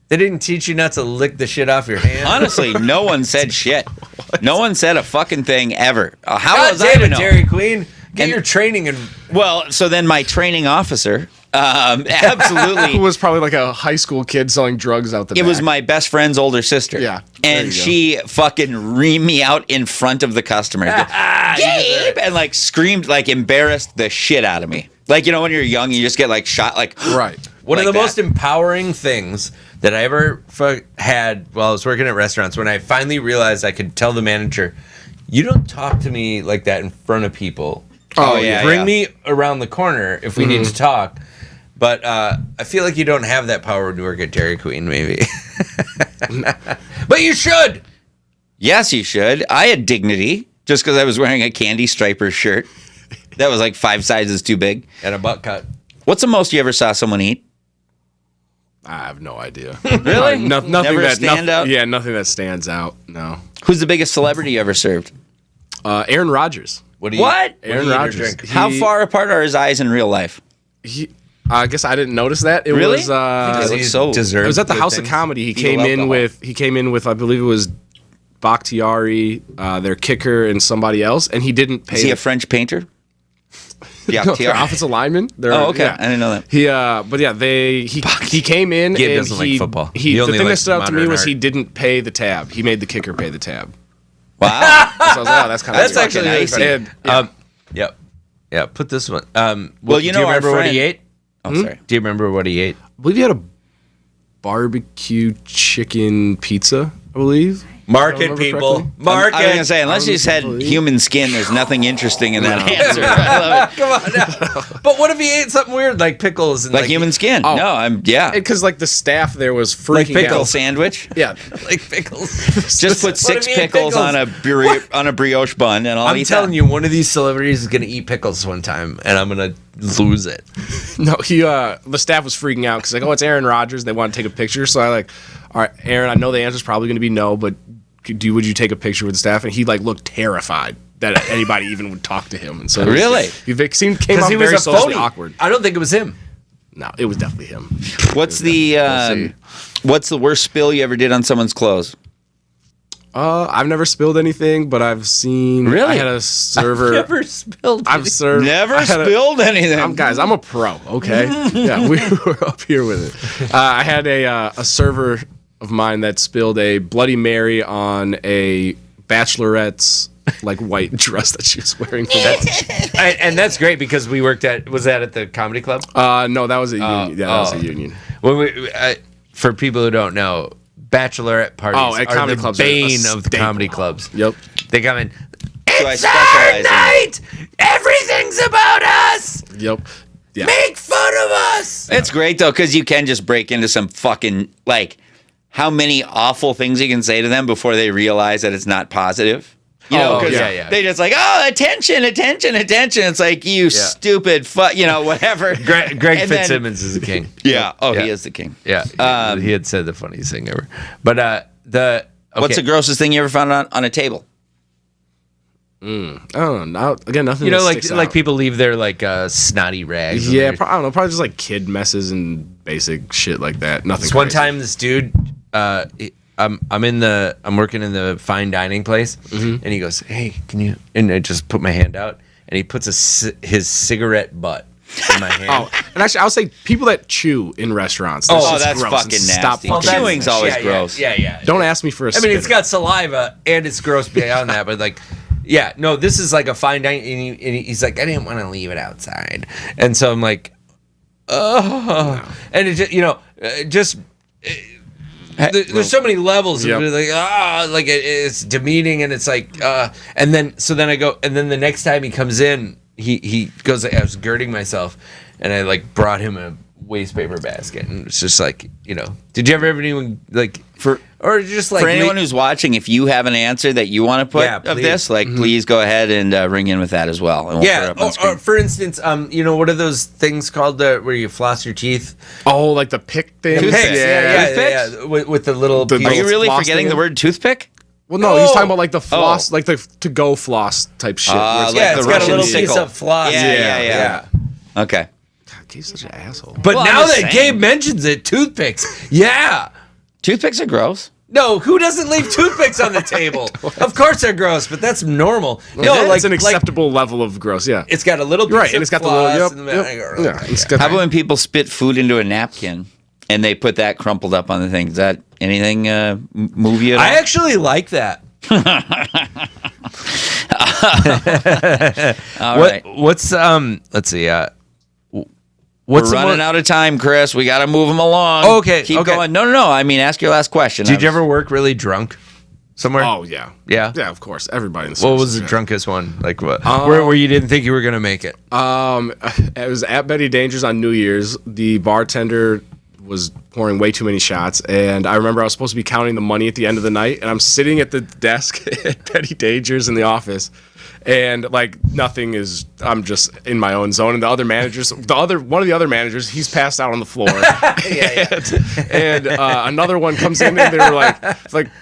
B: they didn't teach you not to lick the shit off your hand?
A: Honestly, no one said shit. No one said a fucking thing ever. How
B: God
A: was I
B: damn
A: to
B: it,
A: know?
B: Dairy Queen. Get
A: And-
B: your training and
A: Well, so then my training officer,
C: Who
A: absolutely,
C: was probably like a high school kid selling drugs out the back.
A: it was my best friend's older sister.
C: Yeah, there
A: And
C: you go.
A: she fucking reamed me out in front of the customer. Gabe! And like screamed, like embarrassed the shit out of me. Like, you know, when you're young, you just get like shot, like,
C: Right.
B: One
A: like
B: of the
A: that.
B: most empowering things that I ever had while I was working at restaurants, when I finally realized I could tell the manager, you don't talk to me like that in front of people.
A: Oh, yeah.
B: Bring me around the corner if we need to talk. But I feel like you don't have that power when you work at Dairy Queen, maybe. But you should.
A: Yes, you should. I had dignity just because I was wearing a candy striper shirt that was like 5 sizes too big.
B: And a butt cut.
A: What's the most you ever saw someone eat?
C: I have no idea.
A: Really?
C: Nothing
A: Never
C: that
A: stand out?
C: Yeah, nothing that stands out. No.
A: Who's the biggest celebrity you ever served?
C: Aaron Rodgers.
B: What?
A: What?
C: Aaron
B: eat or
C: Rodgers.
B: drink?
A: How far apart are his eyes in real life?
C: I guess I didn't notice that. It
A: Really?
C: was.
A: Because
C: It
A: he so-
B: deserves
C: was at the
B: good
C: House
B: things.
C: of Comedy. He
A: Fetal
C: came in
A: alcohol.
C: with. He came in with. I believe it was Bakhtiari, their kicker, and somebody else, and he didn't pay.
A: Is he a French painter? Yeah,
C: No, their offensive lineman.
A: Oh, okay. I didn't know that.
C: He, but yeah, he came in
B: Gabe
C: and
B: doesn't like football. He
C: the
B: only
C: thing that
B: likes
C: stood out to me
B: modern
C: was
B: art.
C: he didn't pay the tab. He made the kicker pay the tab.
A: Wow.
C: So I was like, oh, that's kind of
B: That's actually really
A: nice.
B: funny.
C: And,
B: Yep. Yeah, put this one.
A: Well, you
B: do
A: know
B: you
A: our
B: remember what
A: friend-
B: he ate?
A: Oh, sorry.
B: Do you remember what he ate?
C: I believe he had a barbecue chicken pizza, I believe.
B: Market people. Market.
A: I was gonna say, unless you said human skin, there's nothing interesting in that answer. I love it.
B: Come on now. But what if he ate something weird like pickles and
A: Like human skin?
C: Oh.
A: No,
C: Because like the staff there was freaking
A: pickle
C: out.
A: sandwich.
C: Yeah,
B: like pickles.
A: Just put 6
B: if he ate
A: pickles
B: pickles?
A: on a brioche bun, and
B: I'm telling you, one of these celebrities is gonna eat pickles one time, and I'm gonna lose it.
C: no, the staff was freaking out because like, oh, it's Aaron Rodgers. They want to take a picture, so I like, all right, Aaron, I know the answer's probably going to be no, but would you take a picture with the staff? And he like looked terrified that anybody even would talk to him. And so
A: Really?
C: he came off
B: he was
C: very
B: a
C: socially
B: phony.
C: awkward.
B: I don't think it was him.
C: No, it was definitely him.
A: What's the worst spill you ever did on someone's clothes?
C: I've never spilled anything, but I've seen.
A: Really?
C: I had a server.
B: Never spilled.
C: I've served.
A: Never spilled anything.
C: I'm a pro. Okay. Yeah, we were up here with it. I had a server of mine that spilled a Bloody Mary on a bachelorette's like white dress that she was wearing.
B: And that's great because we worked was that at the comedy club?
C: No, that was a union. Yeah, that was a union.
B: When for people who don't know, bachelorette parties
C: at
B: are
C: comedy
B: the
C: clubs are a
B: bane of the
C: staple.
B: comedy clubs.
C: Yep.
B: They come in.
A: So I
B: It's our
A: specialize in-
B: night. Everything's about us.
C: Yep. Yeah.
B: Make fun of us.
A: It's great though, because you can just break into some fucking like how many awful things you can say to them before they realize that it's not positive. You know, because they just like, oh, attention. It's like, you stupid whatever.
B: Greg
A: And
B: Fitzsimmons is the king.
A: Yeah. Oh, he is the king.
B: Yeah. He had said the funniest thing ever. But
A: What's the grossest thing you ever found on a table?
C: Oh, no, again, nothing.
B: You know,
C: that sticks
B: like
C: out.
B: people leave their like snotty rags.
C: Yeah, I don't know. Probably just like kid messes and basic shit like that. Nothing.
B: This one
C: crazy.
B: time, this dude, I'm working in the fine dining place, and he goes, "Hey, can you?" And I just put my hand out, and he puts his cigarette butt in my hand.
C: Oh, and actually, I'll say people that chew in restaurants.
A: That's
C: gross.
A: fucking
C: Stop
A: nasty.
C: fucking
A: Chewing's always gross.
B: Yeah.
C: Don't ask me for a
B: I mean, it's
C: spit.
B: got saliva and it's gross beyond that, but like, yeah, no, this is like a fine dining, and he's like, I didn't want to leave it outside, and so I'm like, oh, and it just, there's so many levels of it, like it's demeaning, and it's like, and then I go, and then the next time he comes in, he goes, I was girding myself, and I like brought him a waste paper basket, and it's just like, did you ever have anyone like for
A: anyone who's watching, if you have an answer that you want to put of this, please go ahead and ring in with that as well. And we'll put it up on screen.
B: Or for instance, what are those things called where you floss your teeth?
C: Oh, like the pick thing.
A: Toothpicks.
B: Yeah. With the little.
A: Are you really
C: floss
A: forgetting
C: thing?
A: the word toothpick?
C: Well, no, he's talking about like the floss, like the to-go floss type shit. where it's
A: like
B: it's
A: the
B: got
A: Russian
B: a little piece
A: sickle.
B: of floss.
A: Yeah. Okay.
C: God, Gabe's such an asshole.
B: But
A: Well,
B: now
A: I'm just
B: that
A: saying.
B: Gabe mentions it, toothpicks. Yeah.
A: Toothpicks are gross.
B: No, who doesn't leave toothpicks on the table? Of course they're gross, but that's normal. No,
C: It's an acceptable level of gross. Yeah.
B: it's got a little piece
C: Right,
B: of
C: and it's got the
B: floss
C: little.
B: in the middle.
C: Yeah. It's got
A: How about when people spit food into a napkin and they put that crumpled up on the thing? Is that anything move you at all?
B: I actually like that.
A: All right.
B: What's let's see.
A: We're running out of time, Chris. We got to move them along.
B: Okay,
A: Keep
B: okay.
A: going. No. I mean, ask your last question.
B: Did you ever work really drunk somewhere?
C: Oh yeah.
B: Yeah?
C: Yeah, of course. Everybody in the
B: What was the
C: service,
B: drunkest one? Like what? Where you didn't think you were gonna make it?
C: It was at Betty Danger's on New Year's. The bartender was pouring way too many shots, and I remember I was supposed to be counting the money at the end of the night, and I'm sitting at the desk at Betty Danger's in the office, and like nothing is. I'm just in my own zone, and one of the other managers, he's passed out on the floor. And another one comes in, and they were like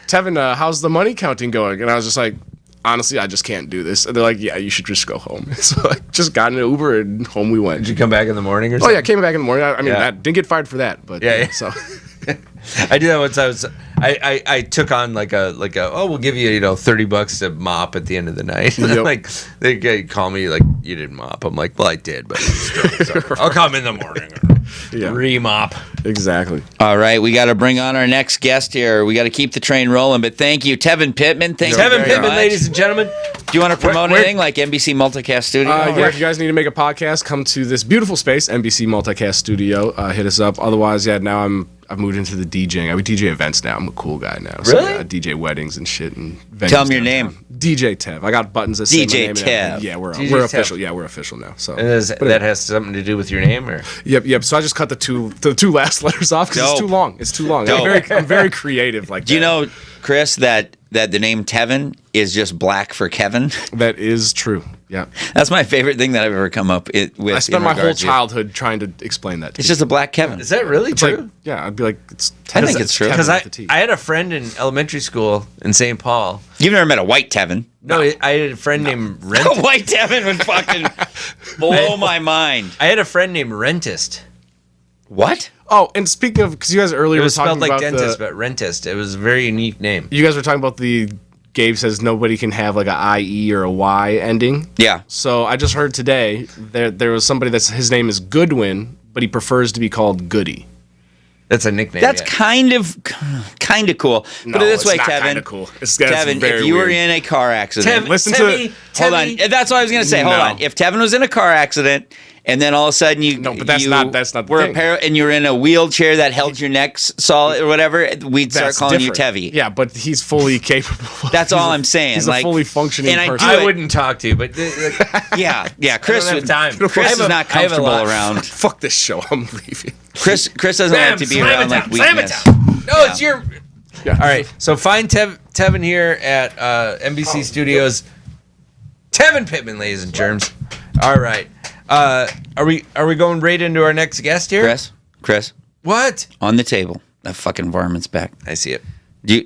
C: Tevin, how's the money counting going? And I was just like, honestly, I just can't do this. And they're like, yeah, you should just go home. So I just got in an Uber and home we went.
B: Did you come back in the morning or
C: Oh
B: something?
C: yeah, I came back in the morning. I mean,
B: Yeah.
C: I didn't get fired for that, but
B: Yeah.
C: So
B: I did that once. I took on like a we'll give you $30 to mop at the end of the night.
C: Yep.
B: Like they call me like, you didn't mop. I'm like, well, I did, but I'll come in the morning.
C: Yeah.
B: Remop.
C: Exactly.
A: All right, we got to bring on our next guest here. We got to keep the train rolling, but thank you, Tevin Pittman. Thank you
B: Tevin
A: very
B: Pittman,
A: much.
B: ladies and gentlemen.
A: Do you want to promote
B: Where-
A: anything like NBC Multicast Studio?
C: Yeah, if you guys need to make a podcast, come to this beautiful space, NBC Multicast Studio. Hit us up. Otherwise, yeah, now I've moved into the DJing. I DJ events now. I'm a cool guy now. So,
B: Really?
C: I DJ weddings and shit. And
A: Tell 'em your
C: downtown.
A: name.
C: DJ Tev. I got buttons that say
A: DJ
C: my name. And
A: Tev.
C: everything. Yeah, we're
B: DJ
C: official.
B: Tev.
C: Yeah, we're official now. So
B: And that has something to do with your name, or
C: Yep. So I just cut the two last letters off because it's
A: Dope.
C: too long. It's too long.
A: Dope.
C: I'm very creative like that.
A: Do you know, Chris, that the name Tevin is just black for Kevin?
C: That is true. Yeah.
A: That's my favorite thing that I've ever come up with.
C: I spent
A: in
C: my whole
A: regards to-
C: childhood trying to explain that to
A: It's
C: you.
A: just a black Kevin.
B: is that really
C: It's like,
B: true?
C: yeah, I'd be like, it's
A: I think it's true.
C: Kevin
B: Because
C: with the T.
B: I had a friend in elementary school in St. Paul.
A: You've never met a white Tevin.
B: No, I had a friend named
A: A
B: Rent.
A: white Tevin would fucking blow my mind.
B: I had a friend named Rentist.
A: What?
C: Oh, and speaking of, because you guys earlier
B: It was
C: were talking
B: spelled like
C: about
B: dentist,
C: the,
B: but Rentist. It was a very unique name.
C: you guys were talking about the Gabe says nobody can have like a IE or a Y ending.
A: Yeah.
C: So I just heard today there was somebody that's his name is Goodwin, but he prefers to be called Goody.
B: That's a nickname.
A: That's
B: yeah.
A: kind of cool. Put it this way, Kevin.
C: Kind of cool. That's
A: Kevin,
C: very
A: if you were
C: weird.
A: in a car accident,
C: Listen
B: Tevy,
C: to-
A: hold on. That's what I was going to say. Hold
C: No.
A: on. If Tevin was in a car accident and then all of a sudden you
C: No, but that's
A: you
C: not the
A: were
C: thing.
A: and you're in a wheelchair that held your neck solid or whatever, we'd start
C: That's
A: calling
C: different.
A: you Tevy.
C: Yeah, but he's fully capable.
A: That's all I'm saying.
C: He's
A: like,
C: a fully functioning
A: and I
C: person.
A: do
B: I
A: it-
B: wouldn't talk to you, but
A: Yeah. Chris
B: I don't
A: would-
B: have time.
A: Chris
B: I
A: is
B: have a-
A: not
B: I have a
A: comfortable
B: lot.
A: around.
C: Fuck this show. I'm leaving.
A: Chris doesn't
B: Bam,
A: like to be
B: slam
A: around
B: it
A: like
B: down, slam it
A: weakness.
B: down. No,
A: Yeah.
B: it's your.
C: Yeah.
B: All right, so find Tevin here at NBC Studios. Tevin Pittman, ladies and germs. All right, are we going right into our next guest here?
A: Chris,
B: What?
A: on the table. That fucking varmint's back.
B: I see it.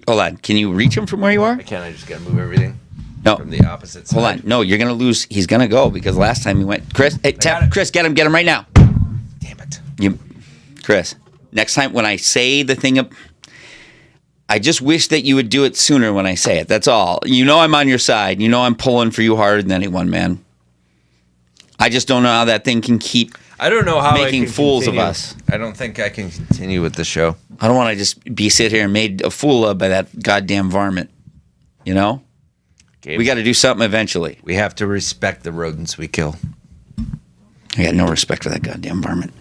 A: Hold on. Can you reach him from where you are?
B: I can't. I just gotta move everything
A: No.
B: from the opposite side.
A: Hold on. No, you're gonna lose. He's gonna go because last time he went. Chris, hey,
B: got it.
A: Chris, get him right now.
B: Damn it.
A: Chris, next time when I say the thing, I just wish that you would do it sooner when I say it. That's all. You know I'm on your side. You know I'm pulling for you harder than anyone, man. I just don't know how that thing can keep.
B: I don't know how
A: Making
B: I can
A: fools of
B: continue.
A: us.
B: I don't think I can continue with the show.
A: I don't want to just be sit here and made a fool of by that goddamn varmint. You know,
B: Gabe,
A: we got to do something eventually.
B: we have to respect the rodents we kill.
A: I got no respect for that goddamn varmint.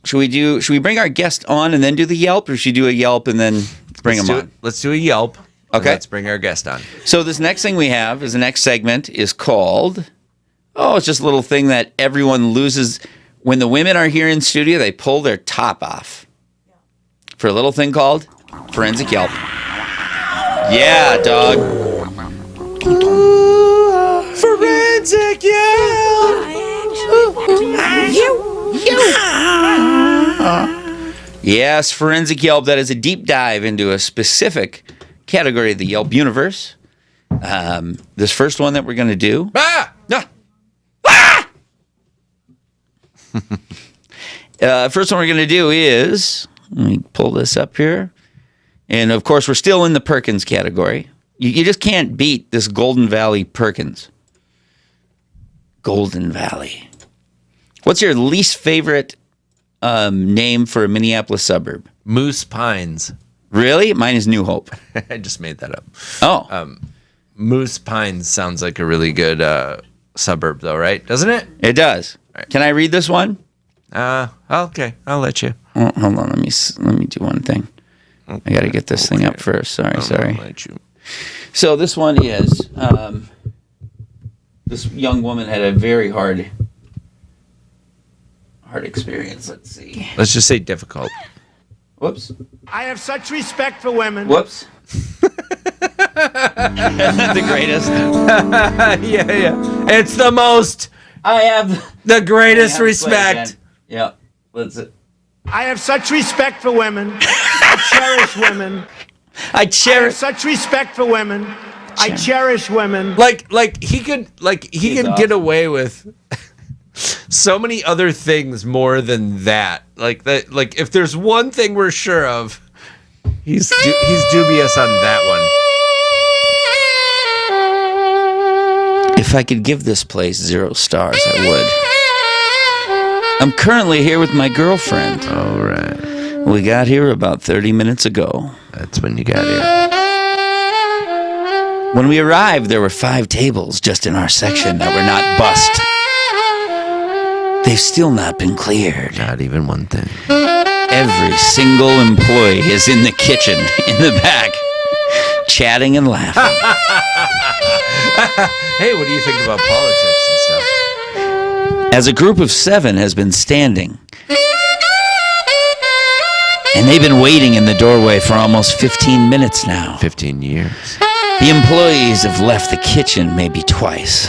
A: Should we bring our guest on and then do the Yelp, or should we do a Yelp and then bring him on?
B: Let's do a Yelp. and
A: Okay.
B: Let's bring our guest on.
A: So this next thing we have is the next segment is called, it's just a little thing that everyone loses. When the women are here in studio, they pull their top off for a little thing called Forensic Yelp. Yeah, dog.
B: Forensic Yelp.
A: Yes, Forensic Yelp. That is a deep dive into a specific category of the Yelp universe. This first one that we're going to do.
B: Ah!
A: First one we're going to do is, let me pull this up here. And of course, we're still in the Perkins category. You just can't beat this Golden Valley Perkins. Golden Valley. What's your least favorite name for a Minneapolis suburb?
B: Moose Pines.
A: Really? Mine is New Hope.
B: I just made that up.
A: Oh,
B: Moose Pines sounds like a really good suburb, though, right? Doesn't it?
A: it does.
B: Right.
A: Can I read this one?
B: Okay. I'll let you.
A: Oh, hold on. Let me do one thing. I got to get this thing up first. Sorry.
B: I'll let you.
A: So this one is, this young woman had a very hard experience. Let's see.
B: Let's just say difficult.
A: Whoops.
D: I have such respect for women.
A: Whoops. The greatest.
B: yeah. It's the most,
A: I have
B: the greatest
A: I have to play
B: respect.
A: again. Yeah. Let's.
D: I have such respect for women. I cherish women.
A: I
D: I have
A: cherish.
D: such respect for women. I cherish women.
B: Like he could
A: He's
B: get
A: awesome.
B: away with so many other things more than that. Like that. Like if there's one thing we're sure of, he's dubious on that one.
A: If I could give this place 0 stars, I would. I'm currently here with my girlfriend.
B: All right.
A: We got here about 30 minutes ago.
B: That's when you got here.
A: When we arrived, there were 5 tables just in our section that were not bussed. They've still not been cleared.
B: Not even one thing.
A: Every single employee is in the kitchen, in the back, chatting and laughing.
B: Hey, what do you think about politics and stuff?
A: As a group of 7 has been standing, and they've been waiting in the doorway for almost 15 minutes now.
B: 15 years.
A: The employees have left the kitchen maybe twice.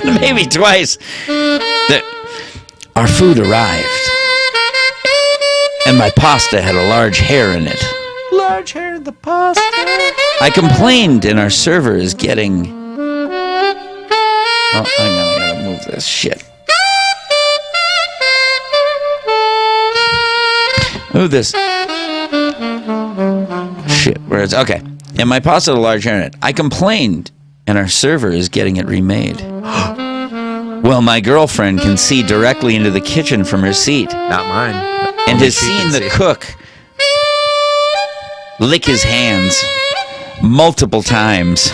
A: Maybe twice. Our food arrived, and my pasta had a large hair in it.
B: Large hair in the pasta.
A: I complained, and our server is getting... Oh, hang on, I gotta move this shit. Move this. Shit, where is... Okay. And my pasta had a large hair in it. I complained, and our server is getting it remade. Well, my girlfriend can see directly into the kitchen from her seat.
B: Not mine.
A: And has seen the cook lick his hands multiple times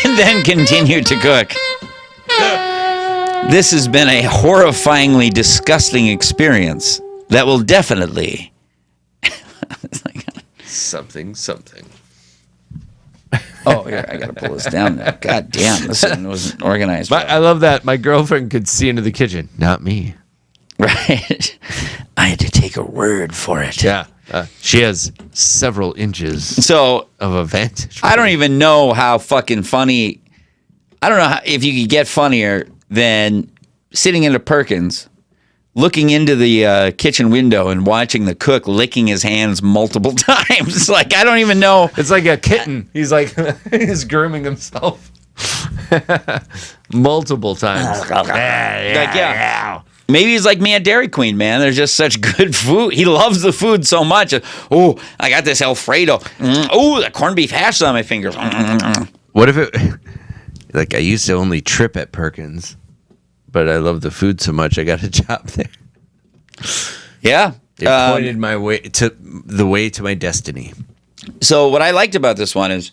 A: and then continue to cook. This has been a horrifyingly disgusting experience that will definitely...
B: Something.
A: Oh, here, I gotta pull this down now. God damn, this one wasn't organized.
B: I love that. My girlfriend could see into the kitchen. Not me.
A: Right. I had to take her word for it.
B: Yeah. She has several inches
A: So,
B: of a vantage.
A: I don't even know how fucking funny... I don't know if you could get funnier than sitting in a Perkins, looking into the kitchen window and watching the cook licking his hands multiple times. Like, I don't even know.
B: It's like a kitten. He's like, he's grooming himself multiple times.
A: Yeah. Maybe he's like me at Dairy Queen, man. There's just such good food. He loves the food so much. Oh, I got this Alfredo. Oh, the corned beef hash on my fingers.
B: What if it, like, I used to only trip at Perkins, but I love the food so much, I got a job there.
A: Yeah.
B: It pointed my way to my destiny.
A: So what I liked about this one is,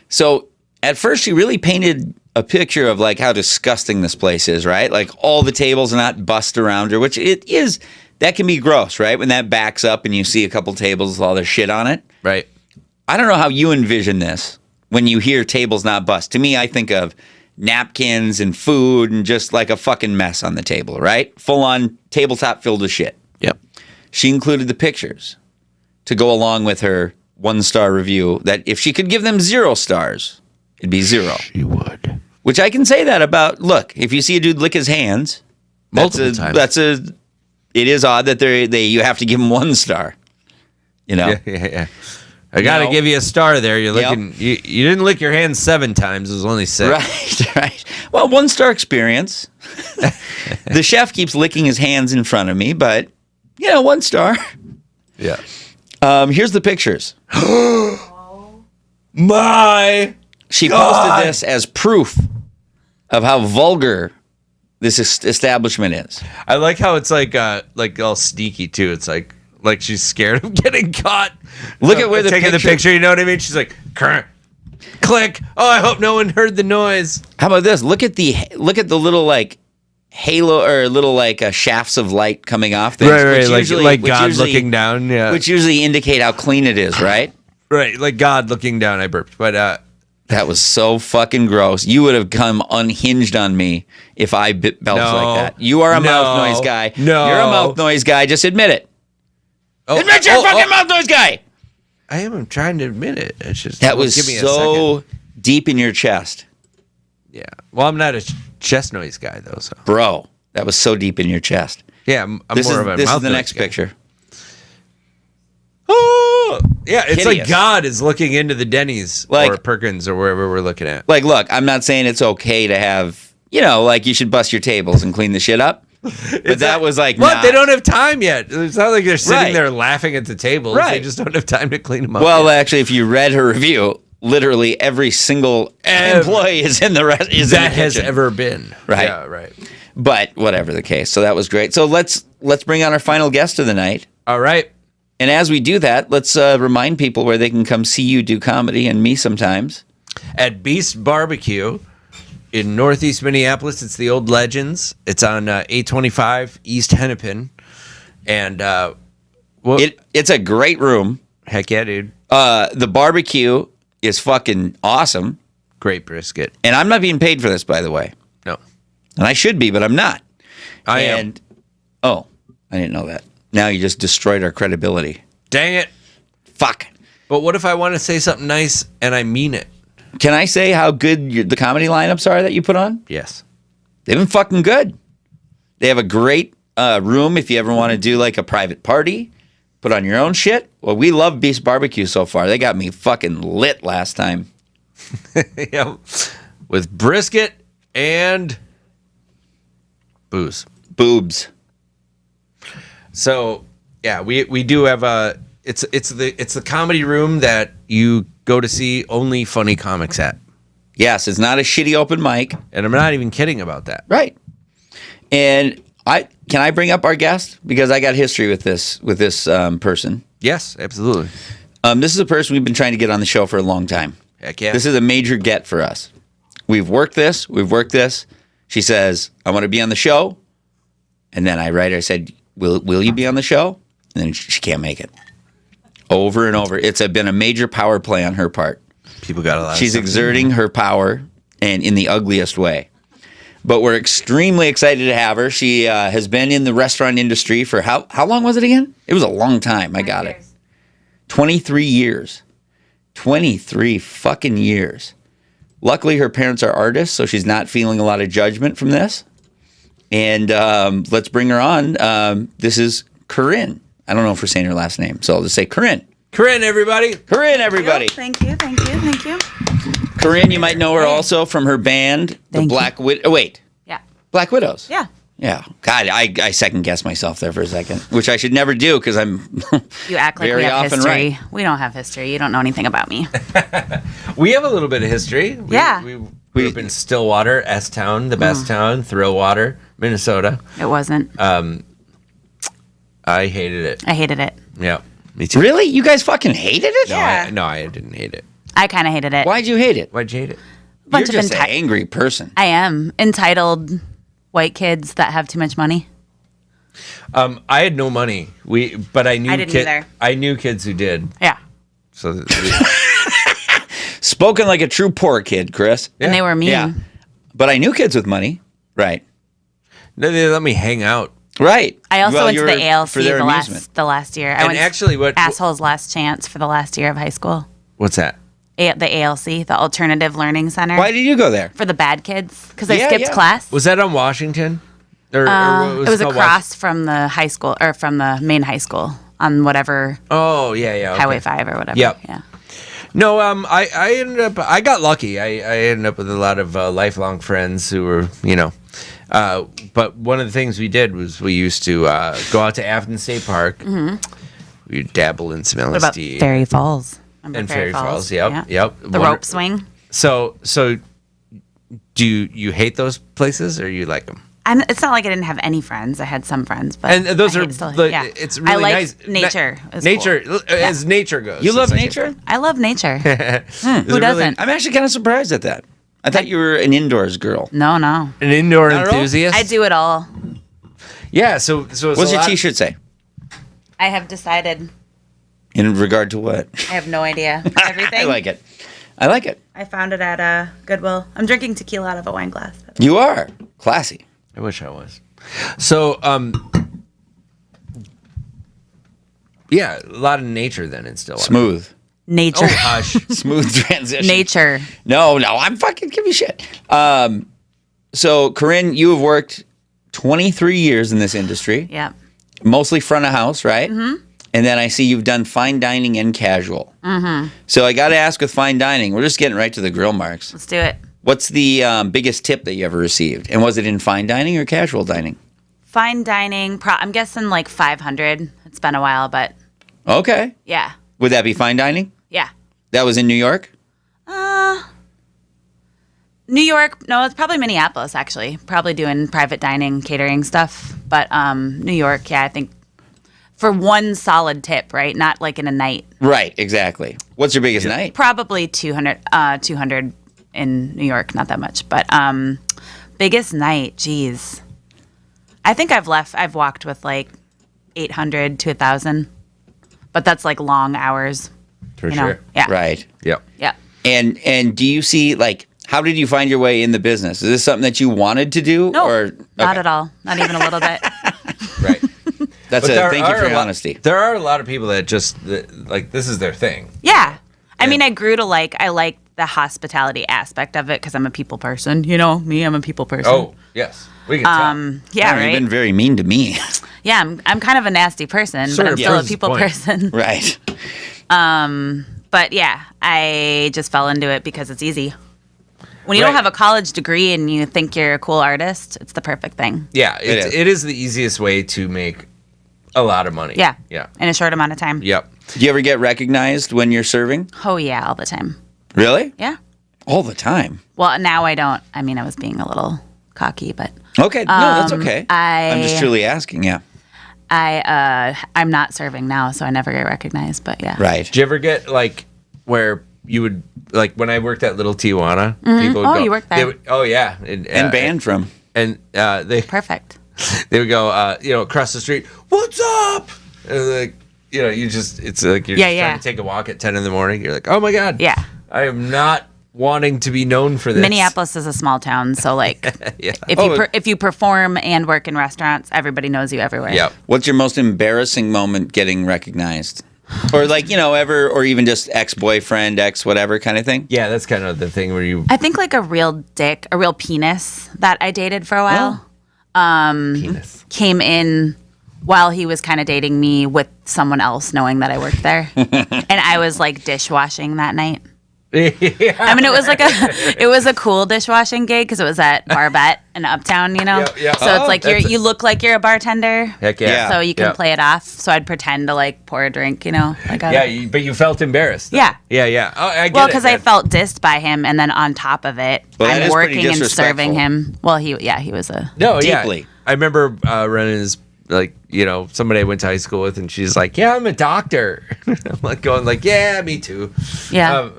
A: so at first she really painted a picture of like how disgusting this place is, right? Like all the tables are not bussed around her, which it is. That can be gross, right? When that backs up and you see a couple tables with all their shit on it.
B: Right.
A: I don't know how you envision this when you hear tables not bussed. To me, I think of napkins and food and just like a fucking mess on the table, right? Full on tabletop filled with shit.
B: Yep.
A: She included the pictures to go along with her 1-star review that if she could give them 0 stars, it'd be 0.
B: She would.
A: Which I can say that about, look, if you see a dude lick his hands,
B: Multiple times.
A: it is odd that you have to give him 1 star. You know?
B: Yeah. I got to give you a star there. You're looking. You didn't lick your hands 7 times. It was only 6.
A: Right. Well, 1-star experience. The chef keeps licking his hands in front of me, but, 1 star.
B: Yeah.
A: Here's the pictures.
B: My
A: She
B: God.
A: posted this as proof of how vulgar this establishment is.
B: I like how it's like all sneaky too. It's like she's scared of getting caught.
A: Look at where the
B: taking
A: picture...
B: the picture. You know what I mean? She's like, click. Oh, I hope no one heard the noise.
A: How about this? Look at the little like halo or little like shafts of light coming off things.
B: Right.
A: Which
B: Like God looking down. Yeah.
A: Which usually indicate how clean it is, right?
B: Right. Like God looking down. I burped, but
A: that was so fucking gross. You would have come unhinged on me if I belched like that. You are a mouth noise guy.
B: No.
A: You're a mouth noise guy. Just admit it. Admit you're a fucking mouth noise guy.
B: I am trying to admit it. It's just
A: that was
B: give me
A: so deep in your chest.
B: Yeah. Well, I'm not a chest noise guy though. So.
A: Bro, that was so deep in your chest.
B: Yeah, I'm more of a
A: This
B: mouth
A: is the
B: noise
A: next
B: guy.
A: picture.
B: Oh, yeah, it's
A: Hideous.
B: like God is looking into the Denny's or Perkins or wherever we're looking at.
A: Like, look, I'm not saying it's okay to have, like you should bust your tables and clean the shit up. But that was like,
B: What?
A: nah.
B: They don't have time yet. It's not like they're sitting
A: Right.
B: there laughing at the table. They
A: Right.
B: just don't have time to clean them up.
A: Well,
B: yet.
A: actually, if you read her review, literally every single employee is in the rest. Is in
B: that
A: the
B: has
A: kitchen.
B: ever been.
A: Right.
B: Yeah, right.
A: But whatever the case. So that was great. So let's bring on our final guest of the night.
B: All right.
A: And as we do that, let's remind people where they can come see you do comedy and me sometimes.
B: At Beast Barbecue in Northeast Minneapolis. It's the Old Legends. It's on 825 East Hennepin. And
A: It's a great room.
B: heck yeah, dude.
A: The barbecue is fucking awesome.
B: Great brisket.
A: And I'm not being paid for this, by the way.
B: No.
A: And I should be, but I'm not.
B: I am.
A: Oh, I didn't know that. Now you just destroyed our credibility.
B: Dang it.
A: Fuck.
B: But what if I want to say something nice and I mean it?
A: Can I say how good the comedy lineups are that you put on?
B: Yes.
A: They've been fucking good. They have a great room if you ever want to do like a private party, put on your own shit. Well, we love Beast Barbecue so far. They got me fucking lit last time.
B: Yeah. With brisket and booze.
A: Boobs.
B: So yeah, we do have a it's the comedy room that you go to see only funny comics at.
A: Yes, it's not a shitty open mic.
B: And I'm not even kidding about that.
A: Right. And can I bring up our guest? Because I got history with this person.
B: Yes, absolutely.
A: This is a person we've been trying to get on the show for a long time.
B: Heck yeah.
A: This is a major get for us. We've worked this. She says, I want to be on the show. And then I write her, I said, will you be on the show? And then she can't make it. Over and over. It's been a major power play on her part.
B: People got a lot
A: She's
B: of
A: exerting her power, and in the ugliest way. But we're extremely excited to have her. She has been in the restaurant industry for how long was it again? It was a long time. I got it. 23 years. 23 fucking years. Luckily, her parents are artists, so she's not feeling a lot of judgment from this. And let's bring her on. This is Corinne. I don't know if we're saying her last name, so I'll just say Corinne.
B: Corinne, everybody.
A: Corinne, everybody.
E: Thank you.
A: Corinne, you might know her also from her band, the
E: Thank you.
A: Black Widow. Oh, wait,
E: Yeah.
A: Black Widows.
E: Yeah.
A: Yeah. God, I second guessed myself there for a second, which I should never do because I'm
E: You act like
A: very
E: we have
A: often
E: history.
A: right.
E: We don't have history. You don't know anything about me.
B: We have a little bit of history.
E: Yeah.
B: We grew up in Stillwater, S-Town, the best town, Thrillwater, Minnesota.
E: It wasn't.
B: I hated it.
E: I hated it.
B: Yeah. Me too.
A: Really? You guys fucking hated it?
B: No, I didn't hate it.
E: I kind of hated it.
A: Why'd you hate it?
B: Why'd you hate it?
E: Bunch
A: You're
E: of
A: just an angry person.
E: I am entitled white kids that have too much money.
B: I had no money. But I knew
E: I didn't either.
B: I knew kids who did.
E: Yeah.
B: So
A: Spoken like a true poor kid, Chris.
E: And they were mean.
A: Yeah. But I knew kids with money. Right.
B: they let me hang out.
A: Right.
E: I also
A: Well,
E: went to
A: you
E: the
A: were
E: ALC
A: for their amusement.
E: the last year. I
B: And
E: went
B: actually, what
E: Asshole's Last Chance for the last year of high school.
B: what's that?
E: The ALC, the Alternative Learning Center.
A: Why did you go there?
E: For the bad kids, because I
A: Yeah,
E: skipped
A: yeah.
E: class.
B: Was that on Washington? Or
E: It was
B: called
E: across from the high school, or from the main high school on whatever
B: Oh yeah, okay.
E: Highway 5 or whatever.
B: Yep.
E: Yeah.
B: No, I ended up. I got lucky. I ended up with a lot of lifelong friends who were, But one of the things we did was we used to go out to Afton State Park. Mm-hmm. We'd dabble in some LSD.
E: What about Fairy Falls? Remember
B: And Fairy Falls, yep.
E: The rope swing.
B: So do you hate those places or you like them?
E: It's not like I didn't have any friends. I had some friends, but
B: And those
E: I
B: are
E: hate still-
B: the-
E: yeah.
B: it's really
E: I like
B: nice.
E: nature. is
B: Nature,
E: cool.
B: as nature goes.
A: You love
B: It's like-
A: nature?
E: I love nature. Who
B: Is it really-
E: doesn't?
A: I'm actually kind of surprised at that. I thought you were an indoors girl.
E: No.
B: An indoor
A: Not at all?
B: enthusiast.
E: I do it all.
B: Yeah. So it's
A: What's
B: a
A: your
B: lot-
A: T-shirt say?
E: I have decided.
A: In regard to what?
E: I have no idea. Everything.
A: I like it. I like it.
E: I found it at Goodwill. I'm drinking tequila out of a wine glass.
A: You are classy.
B: I wish I was. So, yeah, a lot of nature then in Stillwater.
A: Smooth.
E: Nature.
B: Oh, hush.
A: Smooth transition.
E: Nature.
A: No, I'm fucking give you shit. So, Corinne, you have worked 23 years in this industry,
E: Yeah.
A: mostly front of house, right? Mm-hmm. And then I see you've done fine dining and casual. Mm-hmm. So I got to ask with fine dining, we're just getting right to the grill marks.
E: Let's do it.
A: What's the biggest tip that you ever received? And was it in fine dining or casual dining?
E: Fine dining. I'm guessing like 500. It's been a while, but
A: Okay.
E: yeah.
A: Would that be fine dining?
E: Yeah.
A: That was in New York?
E: New York. No, it's probably Minneapolis, actually. Probably doing private dining, catering stuff. But New York, yeah, I think for one solid tip, right? Not like in a night.
A: Right, exactly. What's your biggest night?
E: Probably 200 in New York, not that much. But biggest night, geez. I think I've walked with like 800 to 1,000. But that's like long hours.
B: For
E: you know?
B: sure.
E: Yeah.
A: Right.
B: Yep.
E: Yeah.
A: And do you see, like, how did you find your way in the business? Is this something that you wanted to do?
E: No,
A: or
E: not
A: okay.
E: at all. Not even a little bit.
B: Right.
A: That's
B: But
A: it.
B: there
A: Thank you
B: are
A: for
B: a
A: your
B: lot-
A: honesty.
B: There are a lot of people that just like this is their thing.
E: Yeah. I mean, I grew to I like the hospitality aspect of it because I'm a people person. You know me, I'm a people person.
B: Oh yes, we can tell.
E: Yeah,
A: Oh,
E: right.
A: You've been very mean to me.
E: Yeah, I'm kind of a nasty person,
B: Sort
E: but I'm
B: of
E: still a
B: proves the
E: people
B: point.
E: person.
A: Right.
E: But yeah, I just fell into it because it's easy. When you don't
B: Right.
E: have a college degree and you think you're a cool artist, it's the perfect thing.
B: Yeah,
A: is.
B: it is the easiest way to make a lot of money.
E: Yeah.
B: Yeah.
E: In a short amount of time.
B: Yep.
A: Do you ever get recognized when you're serving?
E: Oh yeah, all the time.
A: Really?
E: Yeah.
A: All the time.
E: Well, now I don't. I mean, I was being a little cocky, but
A: Okay. No, that's okay. I'm just
E: I-
A: truly asking. Yeah.
E: I'm not serving now, so I never get recognized. But yeah.
A: Right.
B: Did you ever get like where you would like when I worked at Little Tijuana? People would
E: Oh,
B: go,
E: you worked there.
B: they would- oh yeah,
A: And banned from.
B: and they
E: Perfect.
B: they would go across the street. What's up? And like it's like you're
E: Yeah,
B: just
E: yeah.
B: trying to take a walk at 10 in the morning. You're like, oh my god,
E: Yeah.
B: I am not wanting to be known for this.
E: Minneapolis is a small town, so like
B: Yeah.
E: if you perform and work in restaurants, everybody knows you everywhere.
B: Yep.
A: What's your most embarrassing moment getting recognized? Or like, ever, or even just ex-boyfriend, ex-whatever kind of thing?
B: Yeah, that's kind of the thing where you
E: I think like a real penis that I dated for a while
B: penis.
E: came in while he was kind of dating me with someone else knowing that I worked there. And I was like dishwashing that night.
B: Yeah.
E: I mean, it was a cool dishwashing gig because it was at Barbette in Uptown,
B: Yeah.
E: So it's like you look like you're a bartender.
B: Heck yeah.
A: Yeah.
E: So you can
B: Yeah.
E: play it off. So I'd pretend to like pour a drink, like a,
B: But you felt embarrassed. though.
E: Yeah.
B: Yeah. Oh, I get
E: Well,
B: it,
E: because I
B: man.
E: felt dissed by him, and then on top of it,
A: Well, that
E: I'm
A: is pretty
E: working and serving
A: disrespectful.
E: him. Well, he was a
B: No,
A: Deeply.
B: yeah. I remember running his somebody I went to high school with, and she's like, "Yeah, I'm a doctor." I'm like going like, "Yeah, me too."
E: yeah.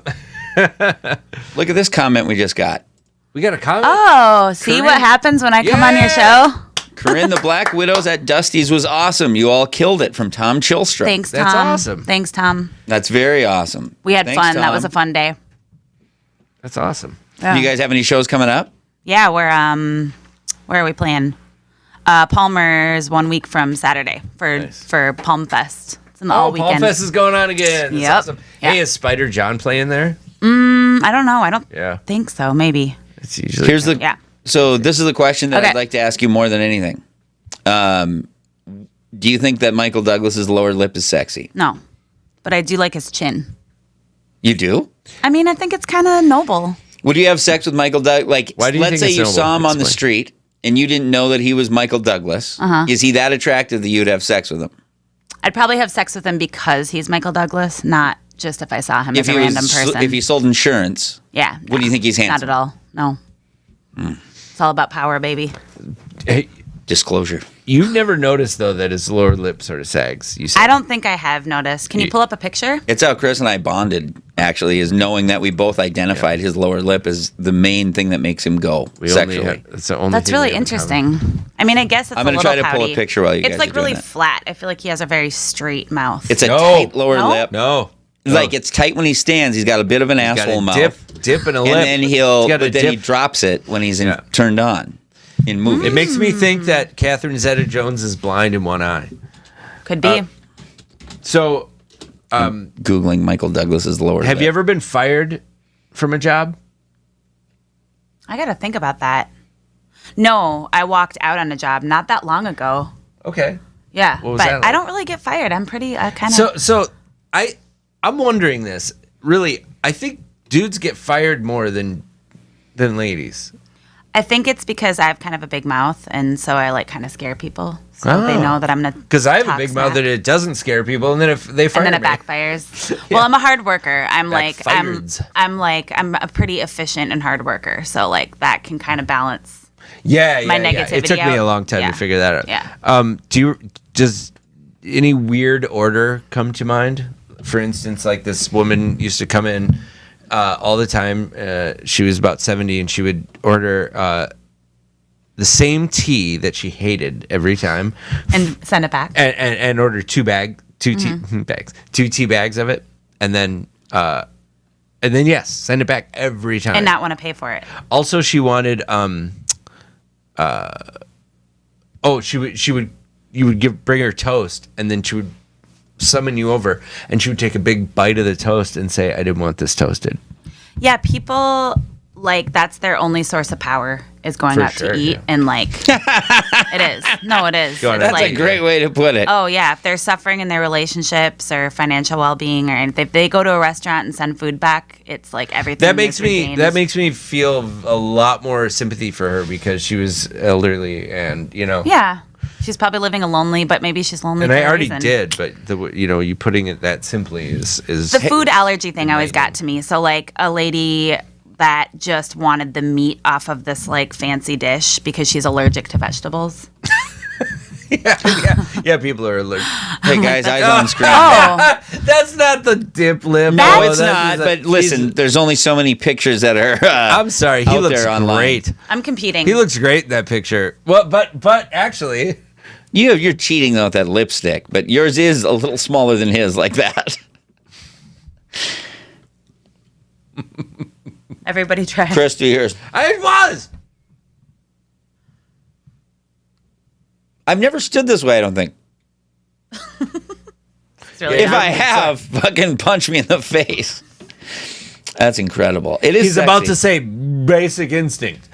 A: Look at this comment we just got.
B: We got a comment.
E: Oh, see
B: Corinne?
E: what happens when I come on your
B: Yeah.
E: show?
A: Corinne, the Black Widows at Dusty's was awesome. You all killed it, from Tom Chilstrom.
E: Thanks, Tom.
B: That's awesome.
E: Thanks, Tom.
A: That's very awesome.
E: We had
A: Thanks,
E: fun. That was a
A: Tom.
E: fun day.
B: That's awesome.
E: Yeah.
A: Do you guys have any shows coming up?
E: Yeah, we're where are we playing? Palmer's 1 week from Saturday for Palm Fest. It's in the all weekend.
B: Palm Fest is going on again. That's
E: Yep.
B: awesome.
E: Yeah.
B: Hey, is Spider John playing there?
E: I don't know. I don't
B: Yeah.
E: think so. Maybe.
B: It's usually
A: Here's the.
E: Yeah.
A: So this is the question that
E: Okay.
A: I'd like to ask you more than anything. Do you think that Michael Douglas's lower lip is sexy?
E: No, but I do like his chin.
A: You do?
E: I mean, I think it's kind of noble.
A: Would you have sex with Michael Douglas? Like,
B: Why do you
A: let's
B: think
A: say
B: it's
A: you
B: noble?
A: saw him on the
B: Explain.
A: street and you didn't know that he was Michael Douglas. Is he that attractive that you'd have sex with him?
E: I'd probably have sex with him because he's Michael Douglas, not just if I saw him as a random person.
A: If he sold insurance,
E: Yeah.
A: What do you think he's
E: Not
A: handsome?
E: at all. No. It's all about power, baby.
B: Hey,
A: disclosure.
B: you've never noticed though that his lower lip sort of sags. You said.
E: I don't think I have noticed. Can you pull up a picture?
A: It's how Chris and I bonded, actually, is knowing that we both identified his lower lip as the main thing that makes him go sexually.
B: That's the only.
E: That's
B: thing
E: really
B: we have in common.
E: interesting. I mean, I guess it's
A: I'm
E: a
A: gonna
E: little
A: try to pull a
E: pouty.
A: picture while you
E: It's
A: guys
E: like
A: are doing
E: really
A: that.
E: flat. I feel like he has a very straight mouth.
A: It's a
B: No.
A: tight lower
E: No?
A: lip.
B: No.
A: Like, it's tight when he stands. He's got a bit of an
B: Got
A: asshole
B: a
A: mouth.
B: dip in a
A: And
B: lip.
A: then
B: He's
A: he
B: dip.
A: drops it when he's
B: Yeah.
A: turned on in movies.
B: It makes me think that Catherine Zeta-Jones is blind in one eye.
E: Could be.
B: So,
A: Googling Michael Douglas's lower lip.
B: have you ever been fired from a job?
E: I got to think about that. No, I walked out on a job not that long ago.
B: Okay.
E: Yeah,
B: What was
E: but
B: that like?
E: I don't really get fired. I'm pretty kind of.
B: So I'm wondering this. Really, I think dudes get fired more than ladies.
E: I think it's because I have kind of a big mouth, and so I like kind of scare people. So they know that I'm gonna.
B: Because I have a
E: talk
B: big mouth
E: smack.
B: that it doesn't scare people, and then if they fire
E: And then it
B: me,
E: backfires. Well, I'm a hard worker. I'm
B: Backfires.
E: I'm a pretty efficient and hard worker. So like that can kind of balance.
B: yeah,
E: my
B: yeah. It
E: negativity
B: took me a
E: out.
B: long time
E: Yeah.
B: to figure that out.
E: Yeah.
B: Does any weird order come to mind? For instance, like this woman used to come in all the time. She was about 70, and she would order the same tea that she hated every time,
E: And send it back.
B: and order two tea bags of it, and then yes, send it back every time.
E: And not want to pay for it.
B: Also, she wanted you would bring her toast, and then she would summon you over, and she would take a big bite of the toast and say, "I didn't want this toasted."
E: Yeah, people like that's their only source of power is going
B: For
E: out
B: sure,
E: to eat
B: yeah.
E: and like it is. No, it is.
B: Going
E: It's
B: out to
A: That's
E: like
A: a great way to put it.
E: oh yeah, if they're suffering in their relationships or financial well-being or anything, if they go to a restaurant and send food back, it's like everything.
B: That makes
E: is
B: me
E: regained.
B: feel a lot more sympathy for her, because she was elderly, and
E: Yeah, she's probably living a lonely, but maybe she's lonely.
B: And
E: for
B: I
E: a
B: already
E: reason.
B: did, but you putting it that simply is
E: The food allergy thing always got to me. So like a lady that just wanted the meat off of this like fancy dish because she's allergic to vegetables.
B: yeah, people are allergic.
A: Hey guys, eyes on screen.
E: Oh,
B: That's not the dip lip.
A: No,
B: Oh,
A: it's
B: that
A: not.
B: is
A: But listen, there's only so many pictures that are.
B: I'm sorry. He
A: out
B: looks
A: there online.
B: great.
E: I'm competing.
B: He looks great in that picture. Well, but actually,
A: You're cheating though with that lipstick, but yours is a little smaller than his, like that.
E: Everybody try.
A: Chris, do yours.
B: I was.
A: I've never stood this way. I don't think.
E: It's really
A: If
E: not.
A: I have, fucking punch me in the face. That's incredible. It is.
B: He's about
A: sexy.
B: to say basic instinct.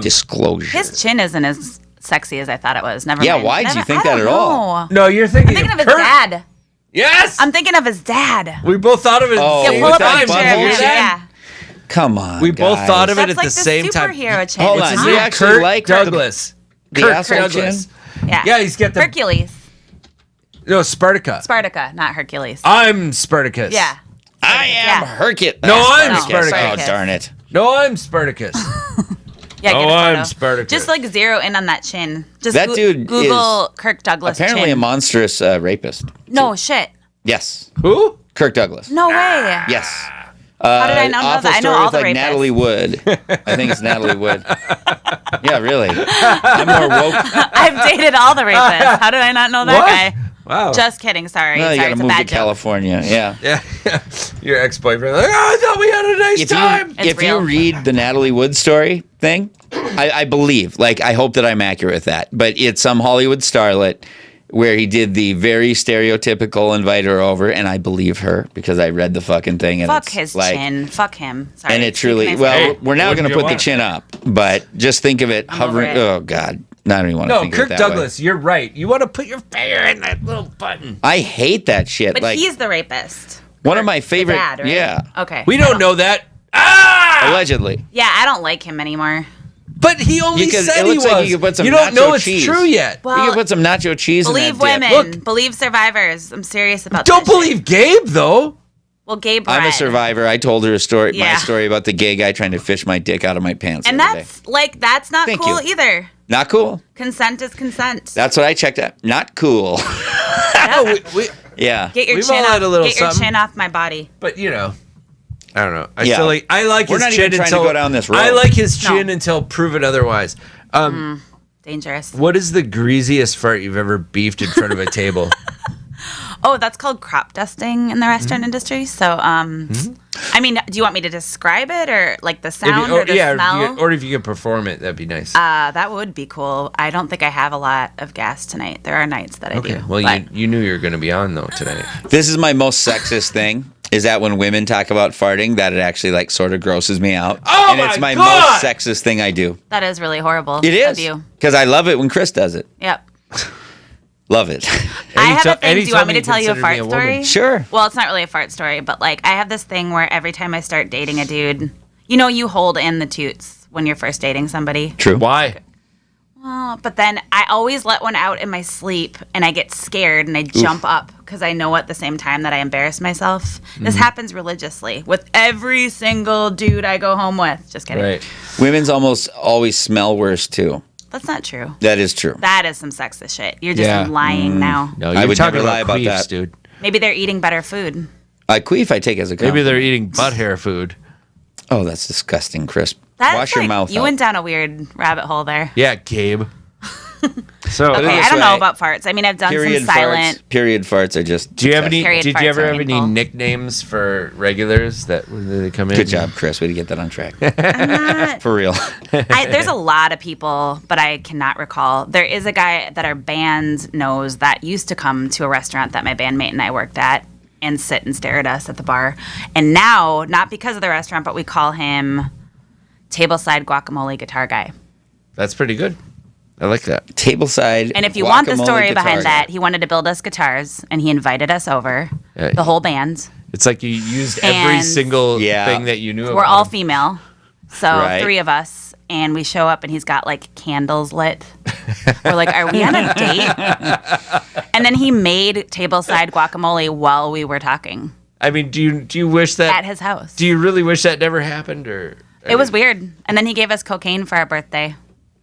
A: Disclosure.
E: His chin isn't as sexy as I thought it was. Never
A: Yeah,
E: mind.
A: why did you think
E: I
A: that
E: don't
A: at all?
E: know.
B: No, you're thinking,
E: I'm thinking of his
B: Kurt.
E: dad.
B: Yes.
E: I'm thinking of his dad.
B: We both thought of it.
A: Oh,
B: at the
E: Yeah,
B: same
E: pull up a
A: that
B: time.
E: picture
A: butthole
E: of him.
A: chin?
E: Yeah.
A: Come on.
B: We both
A: guys.
B: thought of it
E: That's
B: at
E: like
B: the same time.
E: superhero chin.
A: Hold
E: It's
A: on,
E: not.
A: you actually
B: Kurt
A: like
B: Douglas.
A: the
B: Kurt
A: asshole
B: Douglas.
A: chin?
E: Yeah.
B: Yeah, he's got the
E: Hercules.
B: no Spartacus.
E: Spartacus, not Hercules.
B: I'm Spartacus.
E: Yeah.
A: I am
E: Yeah.
A: Hercules.
B: No, I'm Spartacus.
A: Oh, darn it.
B: No, I'm Spartacus.
E: Yeah,
B: Oh,
E: get a
B: I'm
E: photo.
B: Spartacus.
E: Just like zero in on that chin. Just
A: That dude
E: Google Kirk Douglas
A: Apparently
E: chin.
A: a monstrous rapist.
E: No shit.
A: Yes.
B: Who?
A: Kirk Douglas.
E: No way.
A: Yes.
E: How did I not know
A: Awful
E: that? I know
A: story
E: all
A: with,
E: the
A: like
E: rapists.
A: Natalie Wood. I think it's Natalie Wood. Yeah, really. I'm more woke.
E: I've dated all the rapists. How did I not know that
B: What?
E: guy?
B: Wow.
E: Just kidding. Sorry.
A: Well, you
E: Sorry,
A: got to
E: it's a
A: move to
E: bad joke.
A: California. Yeah.
B: Yeah. Your ex-boyfriend. Like, oh, I thought we had a nice time.
E: It's
A: If you
E: real.
A: read the Natalie Wood story thing, I believe, like, I hope that I'm accurate with that, but it's some Hollywood starlet where he did the very stereotypical invite her over, and I believe her because I read the fucking thing. And
E: Fuck
A: it's
E: his
A: like,
E: chin. Fuck him. Sorry.
A: And it truly,
E: Can I say
A: well,
E: that?
A: we're now
B: wouldn't
A: going to
B: you
A: put the
B: want?
A: chin up, but just think of it hovering.
E: over it.
A: Oh, God. I don't even want to
B: No,
A: think
B: Kirk
A: of it that
B: Douglas,
A: way.
B: you're right. You want to put your finger in that little button.
A: I hate that shit.
E: But
A: like,
E: he's the rapist.
A: one of my favorite.
E: Dad, right?
A: Yeah.
E: Okay.
B: We don't know that. Ah!
A: Allegedly.
E: Yeah, I don't like him anymore.
B: But he only
A: You could-
B: said
A: it
B: he
A: looks
B: was.
A: like you could put some
B: You don't know
A: nacho
B: it's
A: cheese.
B: true yet.
E: Well,
A: You can put some nacho cheese
E: believe
A: in that dip.
E: women.
B: Look.
E: Believe survivors. I'm serious about
B: Don't
E: that shit.
B: believe Gabe, though.
E: Well, Gabe
A: I'm a
E: Brett.
A: survivor. I told her a story, my
E: Yeah.
A: story about the gay guy trying to fish my dick out of my pants.
E: And
A: the other day.
E: that's not
A: Thank
E: cool
A: you.
E: either.
A: Not cool.
E: Consent is consent.
A: That's what I checked out. Not cool.
E: Yeah.
A: Yeah.
E: Get your
B: We've
E: chin
B: all
E: off.
B: had a little
E: Get your
B: something.
E: chin off my body.
B: But you know, I don't know. I
A: Yeah.
B: still like. I like
A: We're
B: his
A: not
B: chin
A: even trying to
B: until
A: go down this road.
B: I like his chin
E: No.
B: until proven otherwise.
E: Dangerous.
B: What is the greasiest fart you've ever beefed in front of a table?
E: Oh, that's called crop dusting in the restaurant industry. So, I mean, do you want me to describe it or like the sound or the smell?
B: or if you could perform it, that'd be nice.
E: That would be cool. I don't think I have a lot of gas tonight. There are nights that I
B: okay.
E: do.
B: Well,
E: but
B: you knew you were going to be on though tonight.
A: This is my most sexist thing. Is that when women talk about farting, that it actually like sort of grosses me out.
B: Oh
A: and it's
B: my
A: my
B: God!
A: most sexist thing I do.
E: that is really horrible.
A: It
E: Of
A: is.
E: you.
A: Because I love it when Chris does it.
E: Yep.
A: Love it.
E: I have a
B: and
E: thing.
B: he
E: Do you want
B: told
E: me
B: me
E: to tell you a
B: he
E: fart
B: considered me a woman.
E: story?
A: Sure.
E: Well, it's not really a fart story, but like I have this thing where every time I start dating a dude, You know, you hold in the toots when you're first dating somebody.
A: True.
B: Why?
E: Well, but then I always let one out in my sleep, and I get scared, and I jump up because I know at the same time that I embarrass myself. This happens religiously with every single dude I go home with. Just kidding.
B: Right.
A: Women's almost always smell worse too.
E: That's not true.
A: That is true.
E: That is some sexist shit. You're just
B: Yeah.
E: lying now.
B: No,
A: I
B: you're
A: would
B: talking
A: never lie about
B: queefs,
A: that.
B: dude.
E: Maybe they're eating better food.
A: I queef I take as a compliment.
B: Maybe they're eating butt hair food.
A: Oh, that's disgusting, Chris.
E: That's
A: Wash your mouth
E: You
A: out.
E: went down a weird rabbit hole there.
B: Yeah, Gabe. So,
E: Okay,
A: this
E: I don't
A: way,
E: know about farts. I mean, I've done
A: Period
E: some silent.
A: farts. Period farts are just.
B: do you have any?
E: Period
B: Did you
E: farts
B: ever
E: are
B: have any
E: painful.
B: nicknames for regulars that when they come in?
A: Good job, Chris. Way to get that on track. For real.
E: There's a lot of people, but I cannot recall. There is a guy that our band knows that used to come to a restaurant that my bandmate and I worked at and sit and stare at us at the bar. And now, not because of the restaurant, but we call him Tableside Guacamole Guitar Guy.
B: That's pretty good. I like that.
A: Tableside.
E: And if you want the
A: guacamole
E: story
A: guitar
E: behind
A: guy.
E: that, he wanted to build us guitars, and he invited us over,
B: Yeah.
E: the whole band.
B: It's like you used every
E: And-
B: single
A: Yeah.
B: thing that you knew about
E: We're all
B: him.
E: female, so
A: Right.
E: 3 of us, and we show up, and he's got like candles lit. We're like, are we on a date? And then he made tableside guacamole while we were talking
B: I mean, do you wish that?
E: at his house.
B: Do you really wish that never happened, or?
E: It was weird. And then he gave us cocaine for our birthday.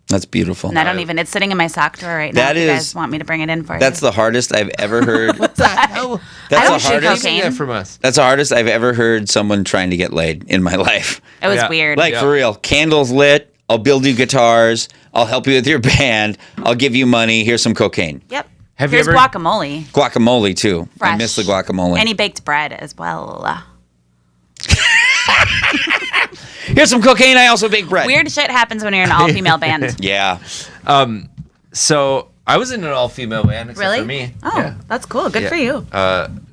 A: That's beautiful.
E: And I don't even, it's sitting in my sock drawer right now.
A: That
E: if you
A: is-
E: guys want me to bring it in for
A: That's
E: you.
A: the hardest I've ever heard.
B: What the hell?
A: That's
E: I don't
A: the
E: shoot
A: hardest.
E: cocaine.
B: That from us.
A: That's the hardest I've ever heard someone trying to get laid in my life.
E: It was
B: Yeah.
E: weird.
A: Like
B: Yeah.
A: for real, candles lit. I'll build you guitars. I'll help you with your band. I'll give you money. Here's some cocaine.
E: Yep.
B: Have you
E: Here's
B: ever-
E: guacamole.
A: Guacamole too. I
E: Fresh.
A: miss the guacamole.
E: And he baked bread as well.
A: Here's some cocaine. I also bake bread.
E: Weird shit happens when you're an all-female band.
A: Yeah.
B: So I was in an all-female band, except
E: Really?
B: for me.
E: Oh,
B: Yeah.
E: that's cool. Good
B: Yeah.
E: for you.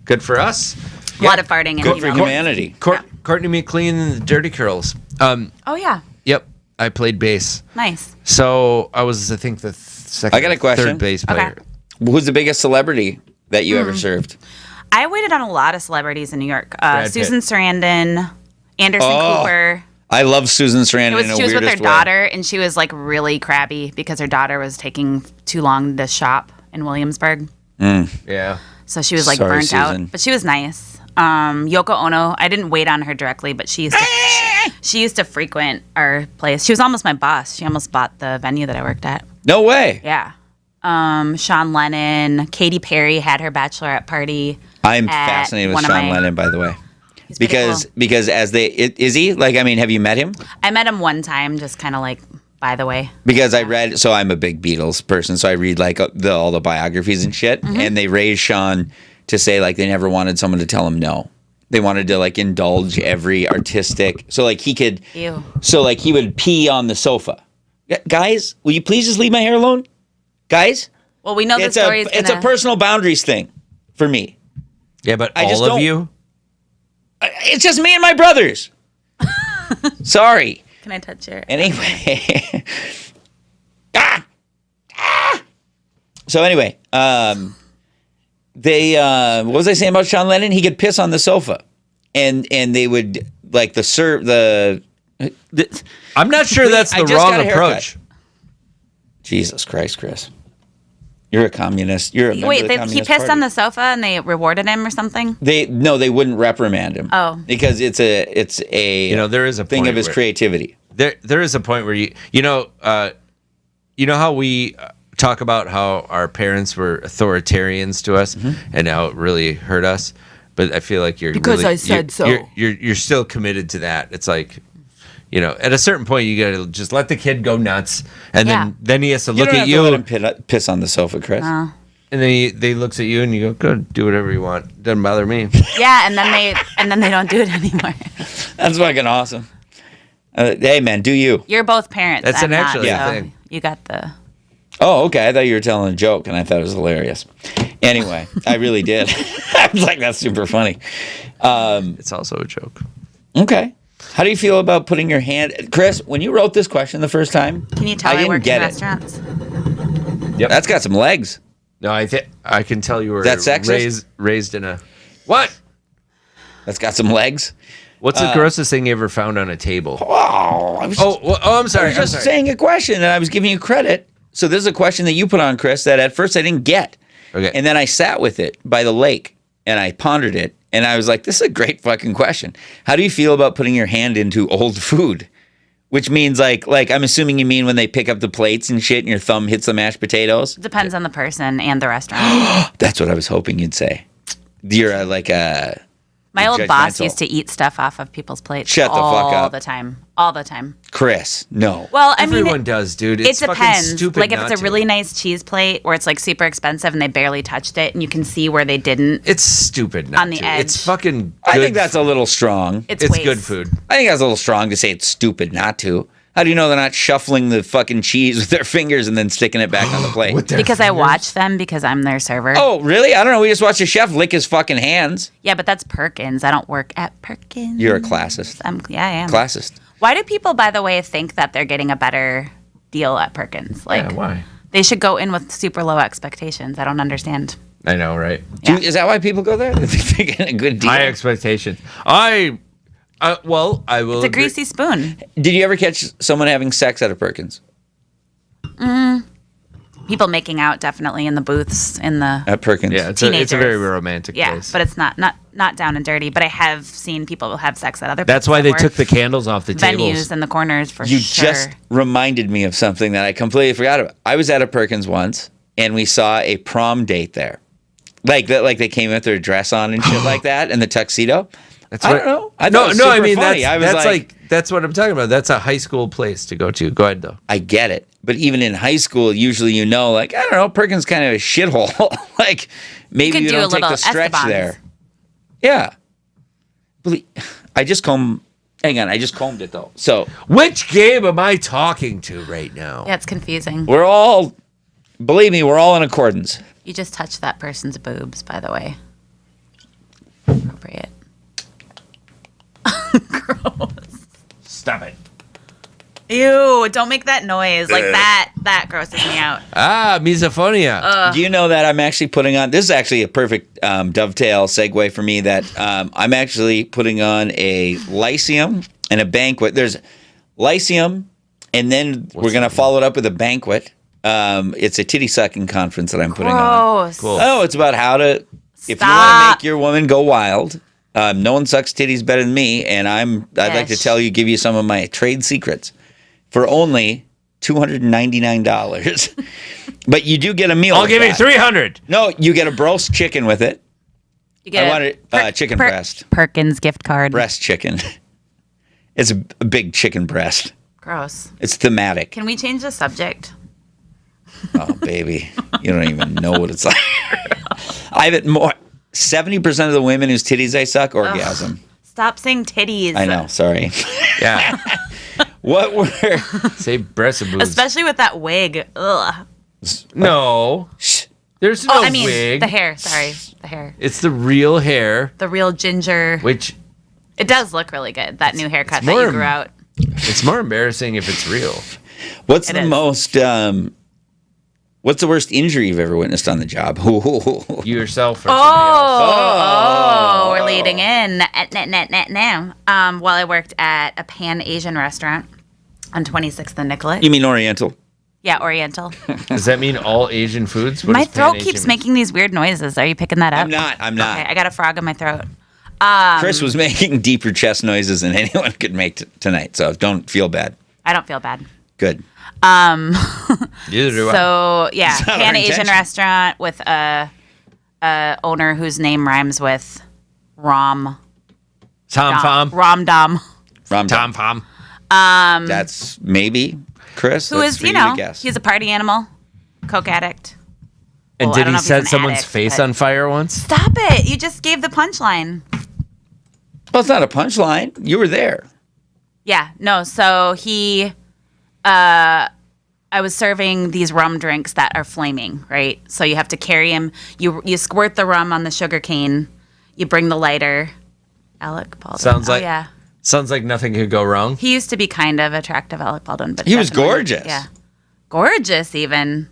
B: Good for us.
E: A lot of farting and
A: Good for
E: female.
A: humanity.
B: Courtney McLean and the Dirty Curls.
E: Oh, yeah.
B: Yep. I played bass.
E: Nice.
B: So I was, I think, the second,
A: I got a question.
B: third bass player.
A: Who's the biggest celebrity that you ever served?
E: I waited on a lot of celebrities in New York.
B: Brad
E: Susan
B: Pitt.
E: Sarandon, Anderson
A: Oh.
E: Cooper.
A: I love Susan Sarandon in a
E: She was with her
A: weirdest way.
E: daughter, and she was like really crabby because her daughter was taking too long to shop in Williamsburg.
B: Yeah.
E: So she was like
A: Sorry,
E: burnt
A: Susan.
E: out, but she was nice. Yoko Ono, I didn't wait on her directly, but she used to frequent our place. She was almost my boss. She almost bought the venue that I worked at.
A: No way.
E: Yeah. Sean Lennon, Katy Perry had her bachelorette party.
A: I'm
E: at
A: fascinated with
E: one of
A: Sean
E: my-
A: Lennon, by the way.
E: He's pretty
A: Because
E: cool.
A: because as they is he like I mean have you met him?
E: I met him one time, just kind of like by the way.
A: Because I read so I'm a big Beatles person, so I read like all the biographies and shit,
E: Mm-hmm.
A: and they raised Sean to say like they never wanted someone to tell him no. They wanted to like indulge every artistic, so like he could,
E: Ew.
A: so like he would pee on the sofa. Guys, will you please just leave my hair alone? Guys,
E: Well, we know the
A: it's a
E: story's
A: it's a
E: gonna-
A: personal boundaries thing for me.
B: Yeah, but
A: I just
B: all of
A: don't-
B: you?
A: It's just me and my brothers. Sorry.
E: Can I touch your?
A: Anyway. So anyway, they what was I saying about Sean Lennon? He could piss on the sofa, and they would like the
B: I'm not sure that's
A: I
B: the
A: just
B: wrong
A: got a haircut.
B: approach.
A: Jesus Christ, Chris, you're a communist. You're a member
E: Wait,
A: of the
E: he
A: Communist
E: pissed
A: Party.
E: on the sofa and they rewarded him or something?
A: They wouldn't reprimand him.
E: Oh.
A: because it's a
B: You know, there is a
A: thing
B: point
A: of his
B: where-
A: creativity.
B: There is a point where you know how we talk about how our parents were authoritarians to us and how it really hurt us, but I feel like you're
E: Because
B: really,
E: I said so.
B: You're still committed to that. It's like, you know, at a certain point you gotta just let the kid go nuts, and
E: Yeah.
B: then he has to
A: You
B: look
A: don't
B: at
A: have
B: you,
A: to let him piss on the sofa, Chris.
B: and then they looks at you and you go, "Good, do whatever you want. Doesn't bother me."
E: Yeah, and then they don't do it anymore.
A: That's fucking awesome. Hey man, do you?
E: You're both parents.
B: That's
E: I'm
B: an
E: not,
B: actual
E: so
B: thing.
E: You got the.
A: Oh, okay. I thought you were telling a joke, and I thought it was hilarious. Anyway, I really did. I was like, that's super funny.
B: It's also a joke.
A: Okay. How do you feel about putting your hand, Chris? When you wrote this question the first time,
E: Can you tell I,
A: didn't
E: work
A: get
E: in
A: it.
E: restaurants?
A: That's got some legs.
B: No, I can tell you were
A: Is that sexist?
B: raised in a what?
A: That's got some legs.
B: What's the grossest thing you ever found on a table?
A: Oh, I was
B: I'm sorry.
A: I was just saying a question, and I was giving you credit. So this is a question that you put on, Chris, that at first I didn't get.
B: Okay.
A: And then I sat with it by the lake, and I pondered it, and I was like, this is a great fucking question. How do you feel about putting your hand into old food? Which means like I'm assuming you mean when they pick up the plates and shit and your thumb hits the mashed potatoes?
E: Depends on the person and the restaurant.
A: That's what I was hoping you'd say. You're
E: My old boss
A: judgmental.
E: used to eat stuff off of people's plates
A: Shut the fuck up.
E: all the time. All the time.
A: Chris, no.
E: Well, I mean,
B: Everyone does, dude.
E: it
B: It's fucking
E: depends.
B: stupid
E: Like if
B: not
E: it's a
B: to.
E: really nice cheese plate where it's like super expensive and they barely touched it and you can see where they didn't.
B: It's stupid not
E: On the
B: to.
E: edge.
B: It's fucking good.
A: I think that's a little strong.
E: It's
B: It's
E: waste.
B: good food.
A: I think that's a little strong to say it's stupid not to. How do you know they're not shuffling the fucking cheese with their fingers and then sticking it back on the plate?
E: Because I watch them because I'm their server.
A: Oh, really? I don't know. We just watched a chef lick his fucking hands.
E: Yeah, but that's Perkins. I don't work at Perkins.
A: You're a classist.
E: Yeah, I am.
A: Classist.
E: Why do people, by the way, think that they're getting a better deal at Perkins? Like,
B: Yeah, why?
E: they should go in with super low expectations. I don't understand.
B: I know, right?
E: Yeah.
A: Is that why people go there? They think they're getting a good deal?
B: High expectations. I will.
E: It's a greasy spoon.
A: Did you ever catch someone having sex at a Perkins?
E: People making out definitely in the booths in the
A: At Perkins?
B: Yeah, it's a very
E: Teenagers.
B: romantic
E: yeah,
B: place.
E: but it's not down and dirty. But I have seen people have sex at other.
B: That's
E: places
B: why they
E: before.
B: took the candles off the
E: venues
B: tables.
E: in the corners for
A: You
E: sure.
A: just reminded me of something that I completely forgot about. I was at a Perkins once, and we saw a prom date there. Like they came with their dress on and shit like that, and the tuxedo.
B: That's
A: I
B: what-
A: don't know. I thought it was
B: no. I
A: super
B: mean,
A: funny.
B: that's,
A: I was
B: that's
A: like,
B: that's what I'm talking about. That's a high school place to go to. Go ahead, though.
A: I get it. But even in high school, usually I don't know, Perkins kind of a shithole. Like, maybe
E: could
A: you
E: do
A: don't
E: a
A: take the
E: little
A: stretch
E: Esteban's.
A: there. Yeah. I just combed it, though. So,
B: Which game am I talking to right now?
E: Yeah, it's confusing.
A: believe me, we're all in accordance.
E: You just touched that person's boobs, by the way. Appropriate. Gross.
B: Stop it.
E: Ew, don't make that noise. Like that grosses me out.
B: Ah, misophonia.
A: Do you know that I'm actually putting on, this is actually a perfect dovetail segue for me, that I'm actually putting on a Lyceum and a banquet. There's Lyceum, and then we're going to follow it up with a banquet. It's a titty sucking conference that I'm putting on.
E: Gross.
B: Cool.
A: Oh, it's about how to, if you want to
E: Stop.
A: make your woman go wild, no one sucks titties better than me, and I'd like to give you some of my trade secrets for only $299. But you do get a meal.
B: I'll
A: with
B: give you
A: that.
B: 300.
A: No, you get a roast chicken with it.
E: You get
A: I
E: a
A: wanted chicken breast.
E: Perkins gift card.
A: Breast chicken. It's a big chicken breast.
E: Gross.
A: It's thematic.
E: Can we change the subject?
A: Oh, baby. You don't even know what it's like. I have it more. 70% of the women whose titties I suck orgasm.
E: Stop saying titties.
A: I know. Sorry.
B: Yeah.
A: What were.
B: Say breast and boobs.
E: Especially with that wig. Ugh.
B: No. There's no
E: Oh, I mean,
B: wig.
E: the hair. Sorry. The hair.
B: It's the real hair,
E: The real ginger.
B: which
E: It does look really good. That new haircut that
B: more
E: you grew out.
B: it's more embarrassing if it's real.
A: What's
E: It
A: the
E: is.
A: most. What's the worst injury you've ever witnessed on the job?
B: You yourself or somebody else.
E: Oh, we're leading in. Now. While I worked at a Pan-Asian restaurant on 26th and Nicollet.
A: You mean Oriental?
E: Yeah, Oriental.
B: Does that mean all Asian foods? What
E: My
B: does
E: throat
B: Pan-Asian
E: keeps
B: mean?
E: making these weird noises. Are you picking that up?
A: I'm not.
E: Okay, I got a frog in my throat.
A: Chris was making deeper chest noises than anyone could make tonight, so don't feel bad.
E: I don't feel bad.
A: Good.
B: Neither do I.
E: So yeah,
A: It's not our
E: Pan-Asian
A: intention.
E: restaurant with a owner whose name rhymes with Rom.
B: Tom Fom.
E: Rom Dom.
A: Rom
B: Tom
A: Tom.
B: Fom.
A: That's maybe Chris.
E: Who
A: That's
E: is,
A: for
E: you know,
A: to guess.
E: he's a party animal, coke addict.
B: And
E: Well, I
B: did
E: don't
B: he
E: know if he's
B: set
E: an
B: someone's
E: addict,
B: face
E: but-
B: on fire once?
E: Stop it! You just gave the punchline.
A: Well, it's not a punchline. You were there.
E: Yeah, no. So he, I was serving these rum drinks that are flaming, right? So you have to carry him. You squirt the rum on the sugar cane. You bring the lighter. Alec Baldwin.
B: Sounds like-
E: yeah.
B: Sounds like nothing could go wrong.
E: He used to be kind of attractive, Alec Baldwin, but
A: He was
E: definitely-
A: gorgeous.
E: Yeah, gorgeous even.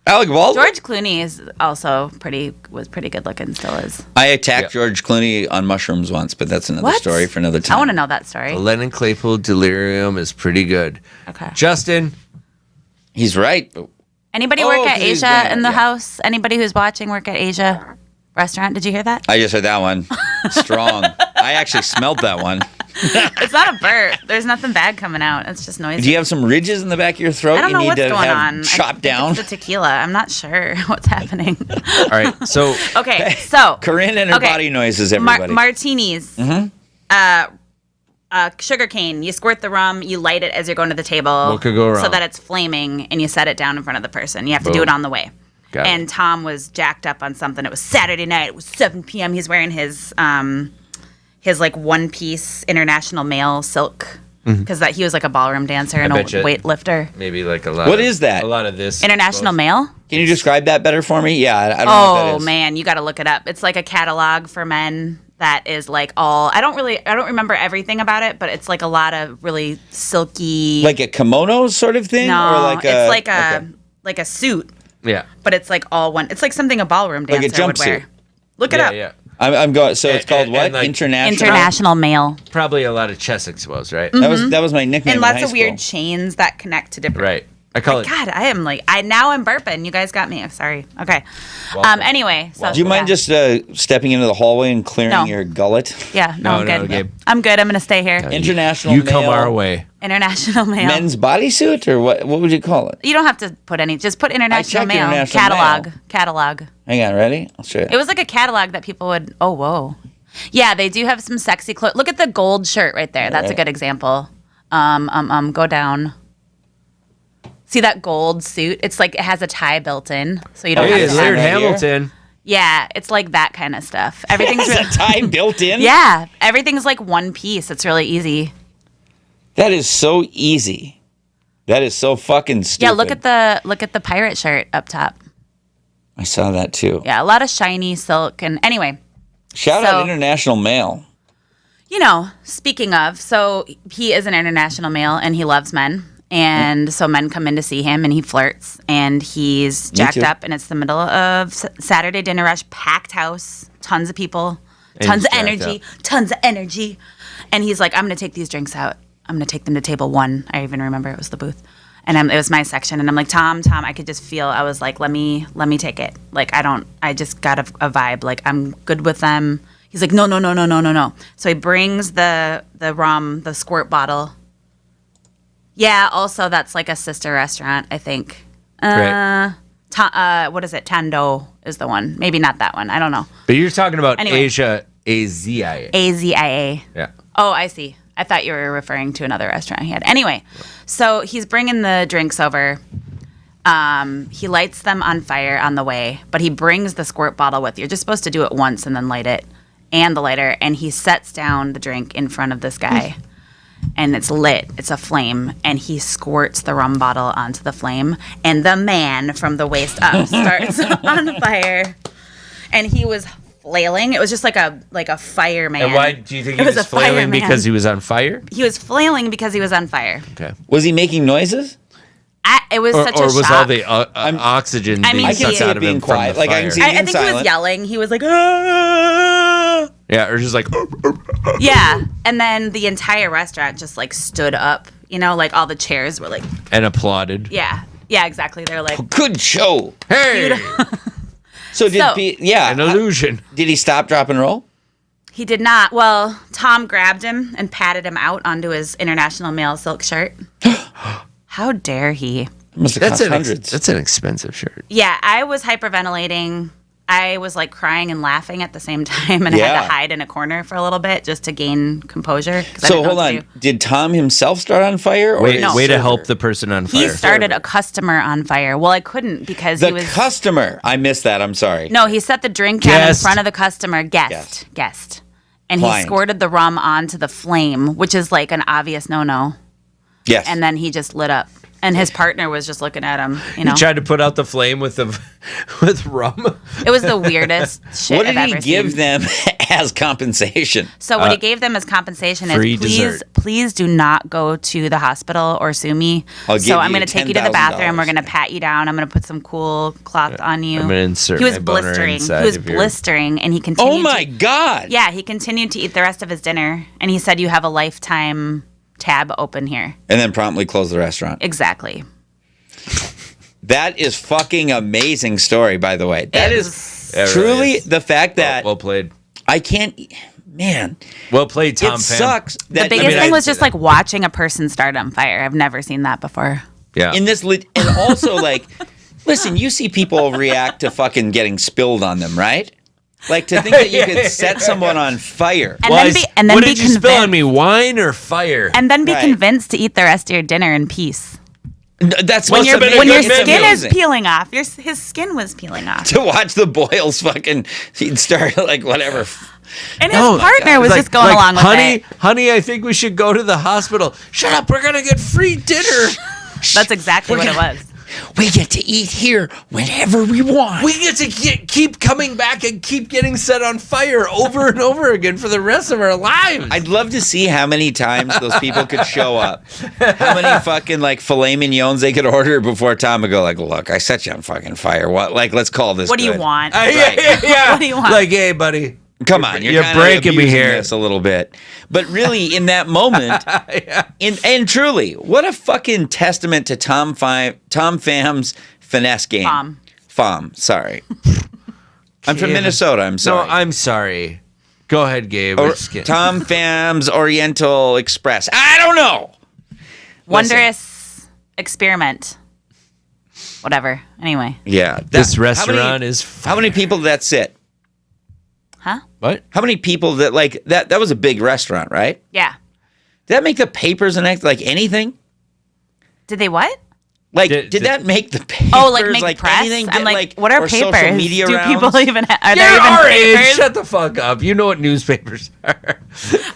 A: Alec Baldwin.
E: George Clooney is also was pretty good looking. Still is.
A: I attacked George Clooney on mushrooms once, but that's another story for another time.
E: I want to know that story.
B: The Lennon Claypool delirium is pretty good.
E: Okay.
B: Justin.
A: He's right.
E: Anybody work at
A: 'cause he's
E: Asia
A: been-
E: in the
A: yeah.
E: house? Anybody who's watching work at Asia restaurant? Did you hear that?
A: I just heard that one. Strong. I actually smelled that one.
E: It's not a burp. There's nothing bad coming out. It's just noisy.
A: Do you have some ridges in the back of your throat
E: I don't
A: you
E: know
A: need
E: what's
A: to
E: going
A: have
E: on.
A: chopped
E: I think
A: down?
E: It's the tequila. I'm not sure what's happening.
B: All right. So
E: Okay, so
A: Corinne and her body noises, everybody.
E: Martinis. Sugar cane. You squirt the rum. You light it as you're going to the table.
B: What could go wrong?
E: So that it's flaming, and you set it down in front of the person. You have to do
B: Boom.
E: it on the way.
B: Got it.
E: And Tom was jacked up on something. It was Saturday night. It was 7 p.m. He's wearing his like one-piece international male silk because that he was like a ballroom dancer and a
B: betcha.
E: weightlifter.
B: maybe like a lot.
A: What is that?
B: A lot of this.
E: International male.
A: Can you describe that better for me? Yeah, I don't know what that
E: Oh
A: is.
E: man, you got to look it up. It's like a catalog for men that is like all. I don't remember everything about it, but it's like a lot of really silky.
A: Like a kimono sort of thing?
E: no,
A: or like
E: it's like
A: okay.
E: like a suit,
B: Yeah.
E: but it's like all one. It's like something a ballroom
A: Like a
E: dancer would wear.
A: jumpsuit.
E: Look it
B: Yeah.
E: up.
B: Yeah.
A: I'm going. So it's called
B: And
A: what?
B: like
A: International.
E: International male,
B: Probably a lot of chest exposed, right?
A: That was my nickname.
E: and
A: in
E: lots
A: high
E: of weird
A: school.
E: chains that connect to different.
B: Right. I call it.
E: God, I am like now I'm burping. You guys got me. Sorry. Okay.
B: Welcome.
E: Anyway, so
A: Do you mind
E: yeah.
A: just stepping into the hallway and clearing
E: No.
A: your gullet?
E: Yeah. No, I'm
B: No,
E: good.
B: Gabe.
E: I'm good. I'm gonna stay here.
A: International.
B: You come
A: male
B: our way.
E: International male.
A: Men's bodysuit, or what? What would you call it?
E: You don't have to put any. Just put international
A: checked
E: male.
A: international
E: Catalog.
A: male.
E: Catalog.
A: Hang on, ready? I'll show you.
E: It was like a catalog that people would. Oh, whoa. Yeah, they do have some sexy clothes. Look at the gold shirt right there. That's a
A: right.
E: good example. Go down. See that gold suit? It's like it has a tie built in, so you don't
B: Hey,
E: have
B: it's
E: to.
B: Laird
A: right here.
B: Hamilton.
E: Yeah, it's like that kind of stuff. Everything's
A: Is
E: really,
A: a tie built in?
E: yeah, everything's like one piece. It's really easy.
A: That is so easy. That is so fucking stupid.
E: Yeah, look at the pirate shirt up top.
A: I saw that too.
E: Yeah, a lot of shiny silk and anyway.
A: Shout
E: So-
A: out International Male.
E: You know, speaking of, so he is an international male and he loves men. And so men come in to see him and he flirts and he's jacked
A: too.
E: up and it's the middle of Saturday dinner rush, packed house, tons of people,
B: And
E: tons
B: he's
E: of
B: jacked
E: energy, tons of energy. And he's like, I'm going to take these drinks out. I'm going to take them to table 1. I even remember it was the booth. And it was my section. And I'm like, Tom, I could just feel, I was like, let me take it. Like, I just got a vibe. Like, I'm good with them. He's like, no. So he brings the rum, the squirt bottle. Yeah, also that's like a sister restaurant, I think.
B: Right.
E: What is it? Tando is the one. Maybe not that one. I don't know.
B: But you're talking about
E: Anyway.
B: Asia AZIA.
E: AZIA.
B: Yeah.
E: Oh, I see. I thought you were referring to another restaurant he had. Anyway, so he's bringing the drinks over. He lights them on fire on the way, but he brings the squirt bottle with. You're just supposed to do it once and then light it, and the lighter, and he sets down the drink in front of this guy. And it's lit. It's a flame. And he squirts the rum bottle onto the flame. And the man from the waist up starts on fire. And he was flailing. It was just like a fireman.
B: And why do you think he
E: It was
B: was
E: a
B: flailing
E: fireman.
B: because he was on fire?
E: He was flailing because he was on fire.
B: Okay.
A: Was he making noises?
E: It was such a
B: Or was
E: shock.
B: all the oxygen
E: I mean,
B: being
E: I can
B: sucked
E: see
B: out
A: it
B: of
A: being
B: him from
A: quiet.
B: the
A: Like, I
B: fire?
A: can see-
E: I think he was
A: silent.
E: yelling. He was like, "Ah!"
B: Yeah, or just like
E: Yeah. And then the entire restaurant just like stood up. You know, like all the chairs were like,
B: and applauded.
E: yeah. Yeah, exactly. They're like,
A: Good show.
B: Hey,
A: So did
E: So-
A: yeah?
B: an illusion.
A: Did he stop, drop, and roll?
E: he did not. Well, Tom grabbed him and patted him out onto his international male silk shirt. How dare he?
A: It must have cost hundreds.
B: That's an expensive shirt.
E: Yeah, I was hyperventilating. I was like crying and laughing at the same time, and I had
A: Yeah.
E: to hide in a corner for a little bit just to gain composure. 'cause I
A: So
E: didn't know
A: hold
E: what to
A: on.
E: do.
A: Did Tom himself start on fire? Or
B: Way,
A: his
B: way to
A: server?
B: help the person on
E: He
B: fire.
E: started a customer on fire. Well, I couldn't because
A: The
E: he was.
A: customer. I missed that. I'm sorry.
E: No, he set the drink down in
B: Guest.
E: front of the customer. Guest. And he
A: Client.
E: squirted the rum onto the flame, which is like an obvious no-no.
A: Yes.
E: And then he just lit up. And his partner was just looking at him, you know.
B: He tried to put out the flame with the with rum.
E: It was the weirdest shit
A: what did
E: I've
A: he
E: ever
A: give
E: seen.
A: them as compensation.
E: So what he gave them as compensation
B: free
E: is
B: dessert.
E: please do not go to the hospital or sue me.
A: I'll give
E: So I'm
A: you
E: going to take you to the bathroom. We're
A: $10,000.
E: going to pat you down. I'm going to put some cool cloth on you.
B: I'm gonna insert
E: He was
B: my boner
E: blistering.
B: inside
E: He was
B: of your-
E: blistering, and he continued.
A: Oh my God.
E: Yeah, he continued to eat the rest of his dinner, and he said, "You have a lifetime tab open here."
A: And then promptly close the restaurant.
E: Exactly.
A: That is fucking amazing story, by the way. That
E: It
A: is
E: was-
B: It really
A: truly
B: is.
A: the fact that
B: Well played.
A: I can't. Man,
B: Well played, Tom.
A: it
B: Fam.
A: sucks.
E: The
A: That,
E: biggest
B: mean,
E: thing
B: I'd
E: was
B: say
E: just
B: that.
E: like watching a person start on fire. I've never seen that before.
B: Yeah.
A: in this, and also like, listen, you see people react to fucking getting spilled on them, right? Like to think that you could set someone on fire.
E: And
B: Well,
E: then be and then
B: what
E: be
B: did you spill on
E: convinced
B: me? Wine or fire?
E: and then be
A: Right.
E: convinced to eat the rest of your dinner in peace.
A: That's
E: When
A: what's
E: your
A: amazing.
E: when your
A: It's
E: skin is
A: amazing.
E: peeling off, his skin was peeling off,
A: To watch the boils fucking, he'd start like whatever.
E: and his
B: No,
E: partner was
B: Like-
E: just going
B: like,
E: along with
B: honey,
E: it.
B: honey, I think we should go to the hospital. Shut up, we're gonna get free dinner.
E: That's exactly what it was.
A: We get to eat here whenever we want.
B: We get to keep coming back and keep getting set on fire over and over again for the rest of our lives.
A: I'd love to see how many times those people could show up. How many fucking like filet mignons they could order before Tom would go like, look, I set you on fucking fire. What? Like, let's call this
E: What do you
A: good.
E: want?
B: yeah.
E: What do you want?
B: Like, hey, buddy.
A: Come on, you're
B: You're
A: kinda
B: breaking me
A: abusing
B: here.
A: this a little bit. But really, in that moment, and truly, what a fucking testament to Tom Pham's finesse game. Pham, sorry. I'm from Minnesota. I'm
B: No,
A: sorry.
B: I'm sorry. Go ahead, Gabe.
A: Or
B: We're just kidding.
A: Tom Pham's Oriental Express. I don't know.
E: Wondrous experiment. Whatever. Anyway.
A: Yeah.
B: This
A: how
B: restaurant
A: many-
B: is
A: How many people did that sit?
E: Huh?
B: What?
A: How many people that like that? That was a big restaurant, right?
E: Yeah.
A: Did that make the papers and like anything?
E: Did they what?
A: Like,
B: Did-
A: did that make the papers?
E: Oh, like make press?
A: anything?
E: I'm
A: Did,
E: like, what are
A: or social
E: papers?
A: media
E: Do
A: rounds?
E: people even are
B: You're
E: there even
B: our age.
E: papers?
B: Shut the fuck up. You know what newspapers are.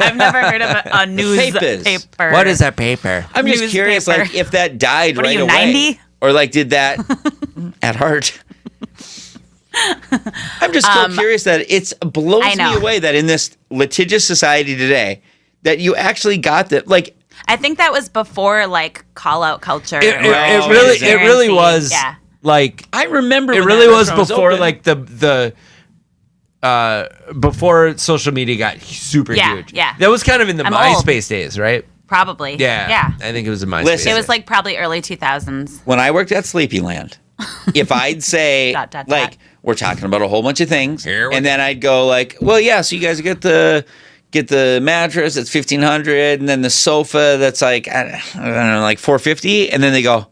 E: I've never heard of a news
A: papers.
E: paper.
B: What is a paper?
A: I'm just curious,
E: Newspaper.
A: like, if that died
E: What are
A: right
E: you,
A: away,
E: 90?
A: or like, did that at heart? I'm just so curious that it blows
E: I know.
A: me away that in this litigious society today, that you actually got that. Like,
E: I think that was before like call out culture.
B: It
A: Right.
B: really,
A: Transparency.
B: it really was.
E: Yeah.
B: Like
A: I remember
B: it
A: when
B: really
A: that
B: was
A: restaurant
B: before
A: open.
B: like the before social media got super
E: Yeah,
B: huge.
E: yeah.
B: That was kind of in the
E: I'm
B: MySpace days, right?
E: Probably.
B: Yeah.
E: Yeah.
B: I think it was in MySpace.
A: Listen.
E: It was like probably early 2000s.
A: when I worked at Sleepyland, if I'd say
E: Dot, dot,
A: like
E: dot.
A: we're talking about a whole bunch of things,
B: Here we
A: and then I'd go like, well, yeah, so you guys get the mattress, it's $1,500, and then the sofa that's like I don't know, like $450, and then they go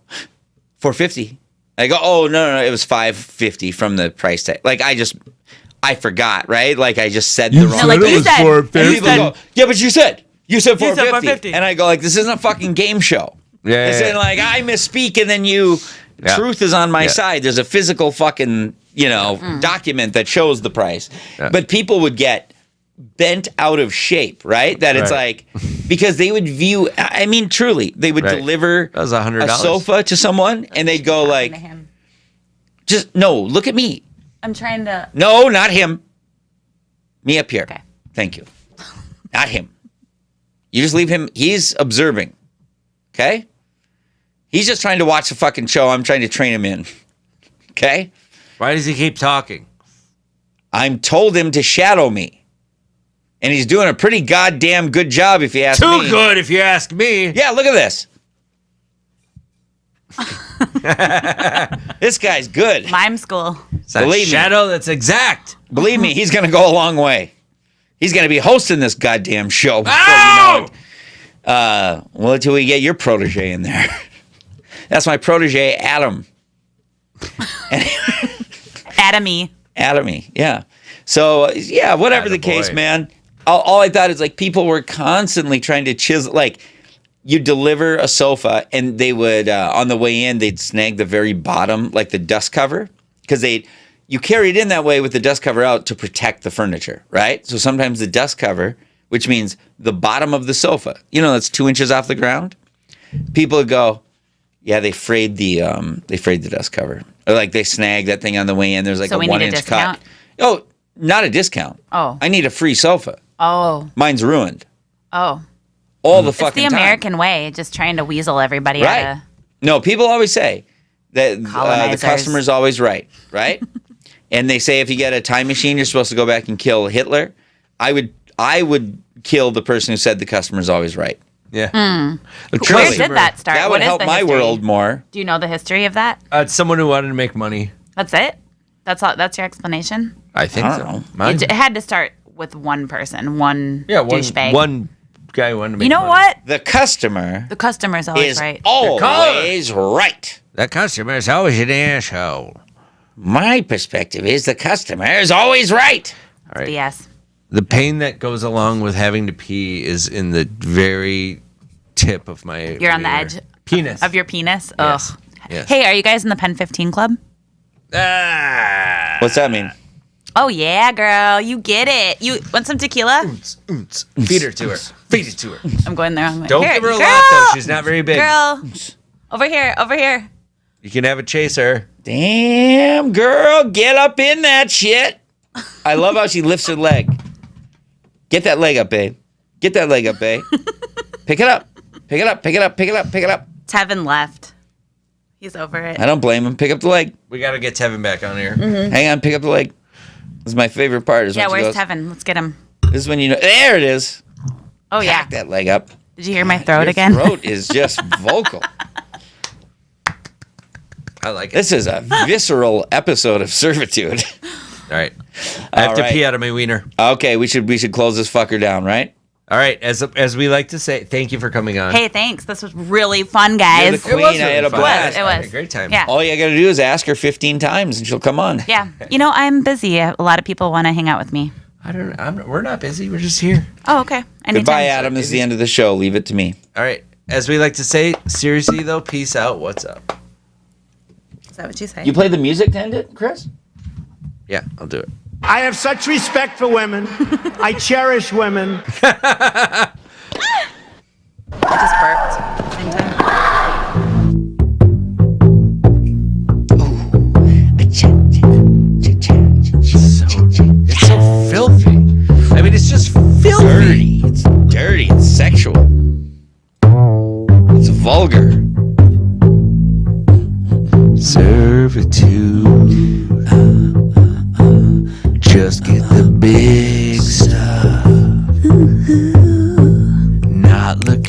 A: $450. I go, oh no, it was $550 from the price tag. Like I forgot, right? Like I just said the wrong.
E: No, like
A: thing.
E: you said.
A: And
E: You
A: people
E: said
A: go, yeah, but you said
E: said
A: 450.
E: $450.
A: And I go like, this isn't a fucking game show.
B: Yeah,
A: This
B: yeah,
A: isn't
B: yeah.
A: like I misspeak and then
B: Yeah.
A: truth is on my
B: Yeah.
A: side. There's a physical fucking, document that shows the price.
B: Yeah.
A: But people would get bent out of shape, right? That it's
B: Right.
A: like, because they would view, I mean, truly, they would
B: Right.
A: deliver
B: That was $100.
A: a sofa to someone and they'd go like,
E: To him.
A: just, no, look at me.
E: I'm trying to.
A: No, not him. Me up here.
E: Okay.
A: Thank you. Not him. You just leave him. He's observing. Okay? He's just trying to watch the fucking show. I'm trying to train him in. Okay?
B: Why does he keep talking?
A: I'm told him to shadow me. And he's doing a pretty goddamn good job if you ask
B: Too
A: me.
B: good, if you ask me.
A: Yeah, look at this. This guy's good.
E: Mime school.
B: It's that
A: Believe me.
B: shadow that's exact.
A: Believe me, he's going to go a long way. He's going to be hosting this goddamn show before
B: Ow!
A: you know it. Well, until we get your protege in there. That's my protege, Adam.
E: Atomy.
A: Atomy, yeah. So, yeah, whatever the case,
B: Attaboy.
A: man. All I thought is like people were constantly trying to chisel, like you deliver a sofa and they would, on the way in, they'd snag the very bottom, like the dust cover, because you carry it in that way with the dust cover out to protect the furniture, right? So sometimes the dust cover, which means the bottom of the sofa, that's 2 inches off the ground. People would go, yeah, they frayed the dust cover, or like they snagged that thing on the way in. There's like
E: So
A: a
E: we need a
A: 1 inch cut.
E: discount?
A: Oh, not a discount.
E: Oh.
A: I need a free sofa.
E: Oh.
A: Mine's ruined.
E: Oh.
A: All the
E: It's
A: fucking
E: the
A: time.
E: American way, just trying to weasel everybody out
A: Right.
E: of.
A: No, people always say that the
E: Colonizers.
A: customer's always right, right? And they say if you get a time machine, you're supposed to go back and kill Hitler. I would kill the person who said the customer's always right.
B: Yeah.
E: Where
A: Truly.
E: did that start?
A: That
E: What
A: would
E: is
A: help
E: the
A: my
E: history?
A: world more.
E: Do you know the history of that?
B: It's someone who wanted to make money.
E: That's it. That's all. That's your explanation.
B: I think
A: I
B: so.
A: don't know.
B: Mine-
E: It had to start with one person, one douchebag.
B: one guy wanted to make
E: You know
B: money.
E: what?
A: The customer
E: The customer's always
A: is
E: right.
A: always right.
B: The customer is always an asshole.
A: My perspective is the customer is always right.
B: All right.
E: BS.
B: The pain that goes along with having to pee is in the very tip of my.
E: You're on the
B: wiener.
E: edge
B: Penis.
E: of your penis.
B: Yes.
E: Ugh.
B: Yes.
E: Hey, are you guys in the Pen 15 Club?
B: Ah.
A: What's that mean?
E: Oh yeah, girl, you get it. You want some tequila?
B: Feed her to her. Feed it to her.
E: I'm going there.
B: Don't
E: Here,
B: give her a
E: girl,
B: lot though. She's not very big.
E: Girl, over here, over here.
B: You can have a chaser.
A: Damn, girl, get up in that shit. I love how she lifts her leg. Get that leg up, babe. Get that leg up, babe. Pick it up. Pick it up. Pick it up. Pick it up. Pick it up.
E: Tevin left. He's over it.
A: I don't blame him. Pick up the leg.
B: We got to get Tevin back on here.
A: Hang on. Pick up the leg. This is my favorite part. Is
E: Yeah,
A: when she
E: where's
A: goes,
E: Tevin? Let's get him.
A: This is when you know. There it is.
E: Oh yeah.
A: Pack that leg up.
E: Did you hear my throat
A: Your
E: again?
A: throat is just vocal.
B: I like it.
A: This is a visceral episode of Servitude.
B: All right. I have
A: All
B: to
A: right.
B: pee out of my wiener.
A: Okay, we should close this fucker down, right?
B: All right. As we like to say, thank you for coming on.
E: Hey, thanks. This was really fun, guys.
A: You're the queen. I had a
B: fun.
A: blast.
E: It
B: I had
E: was.
B: a great time.
E: Yeah.
A: All you gotta do is ask her 15 times and she'll come on.
E: Yeah. You know, I'm busy. A lot of people want to hang out with me.
B: We're not busy. We're just here.
E: Oh, okay. Anytime.
A: Goodbye, Adam. This is the end of the show. Leave it to me.
B: All right. As we like to say, seriously though, peace out. What's up?
E: Is that what you say?
A: You play the music to end it, Chris?
B: Yeah, I'll do it.
D: I have such respect for women. I cherish women.
E: I just burped. Same time.
B: It's so filthy. I mean, it's just filthy.
A: Dirty. It's dirty. It's sexual. It's vulgar.
B: Servitude. Just get the big.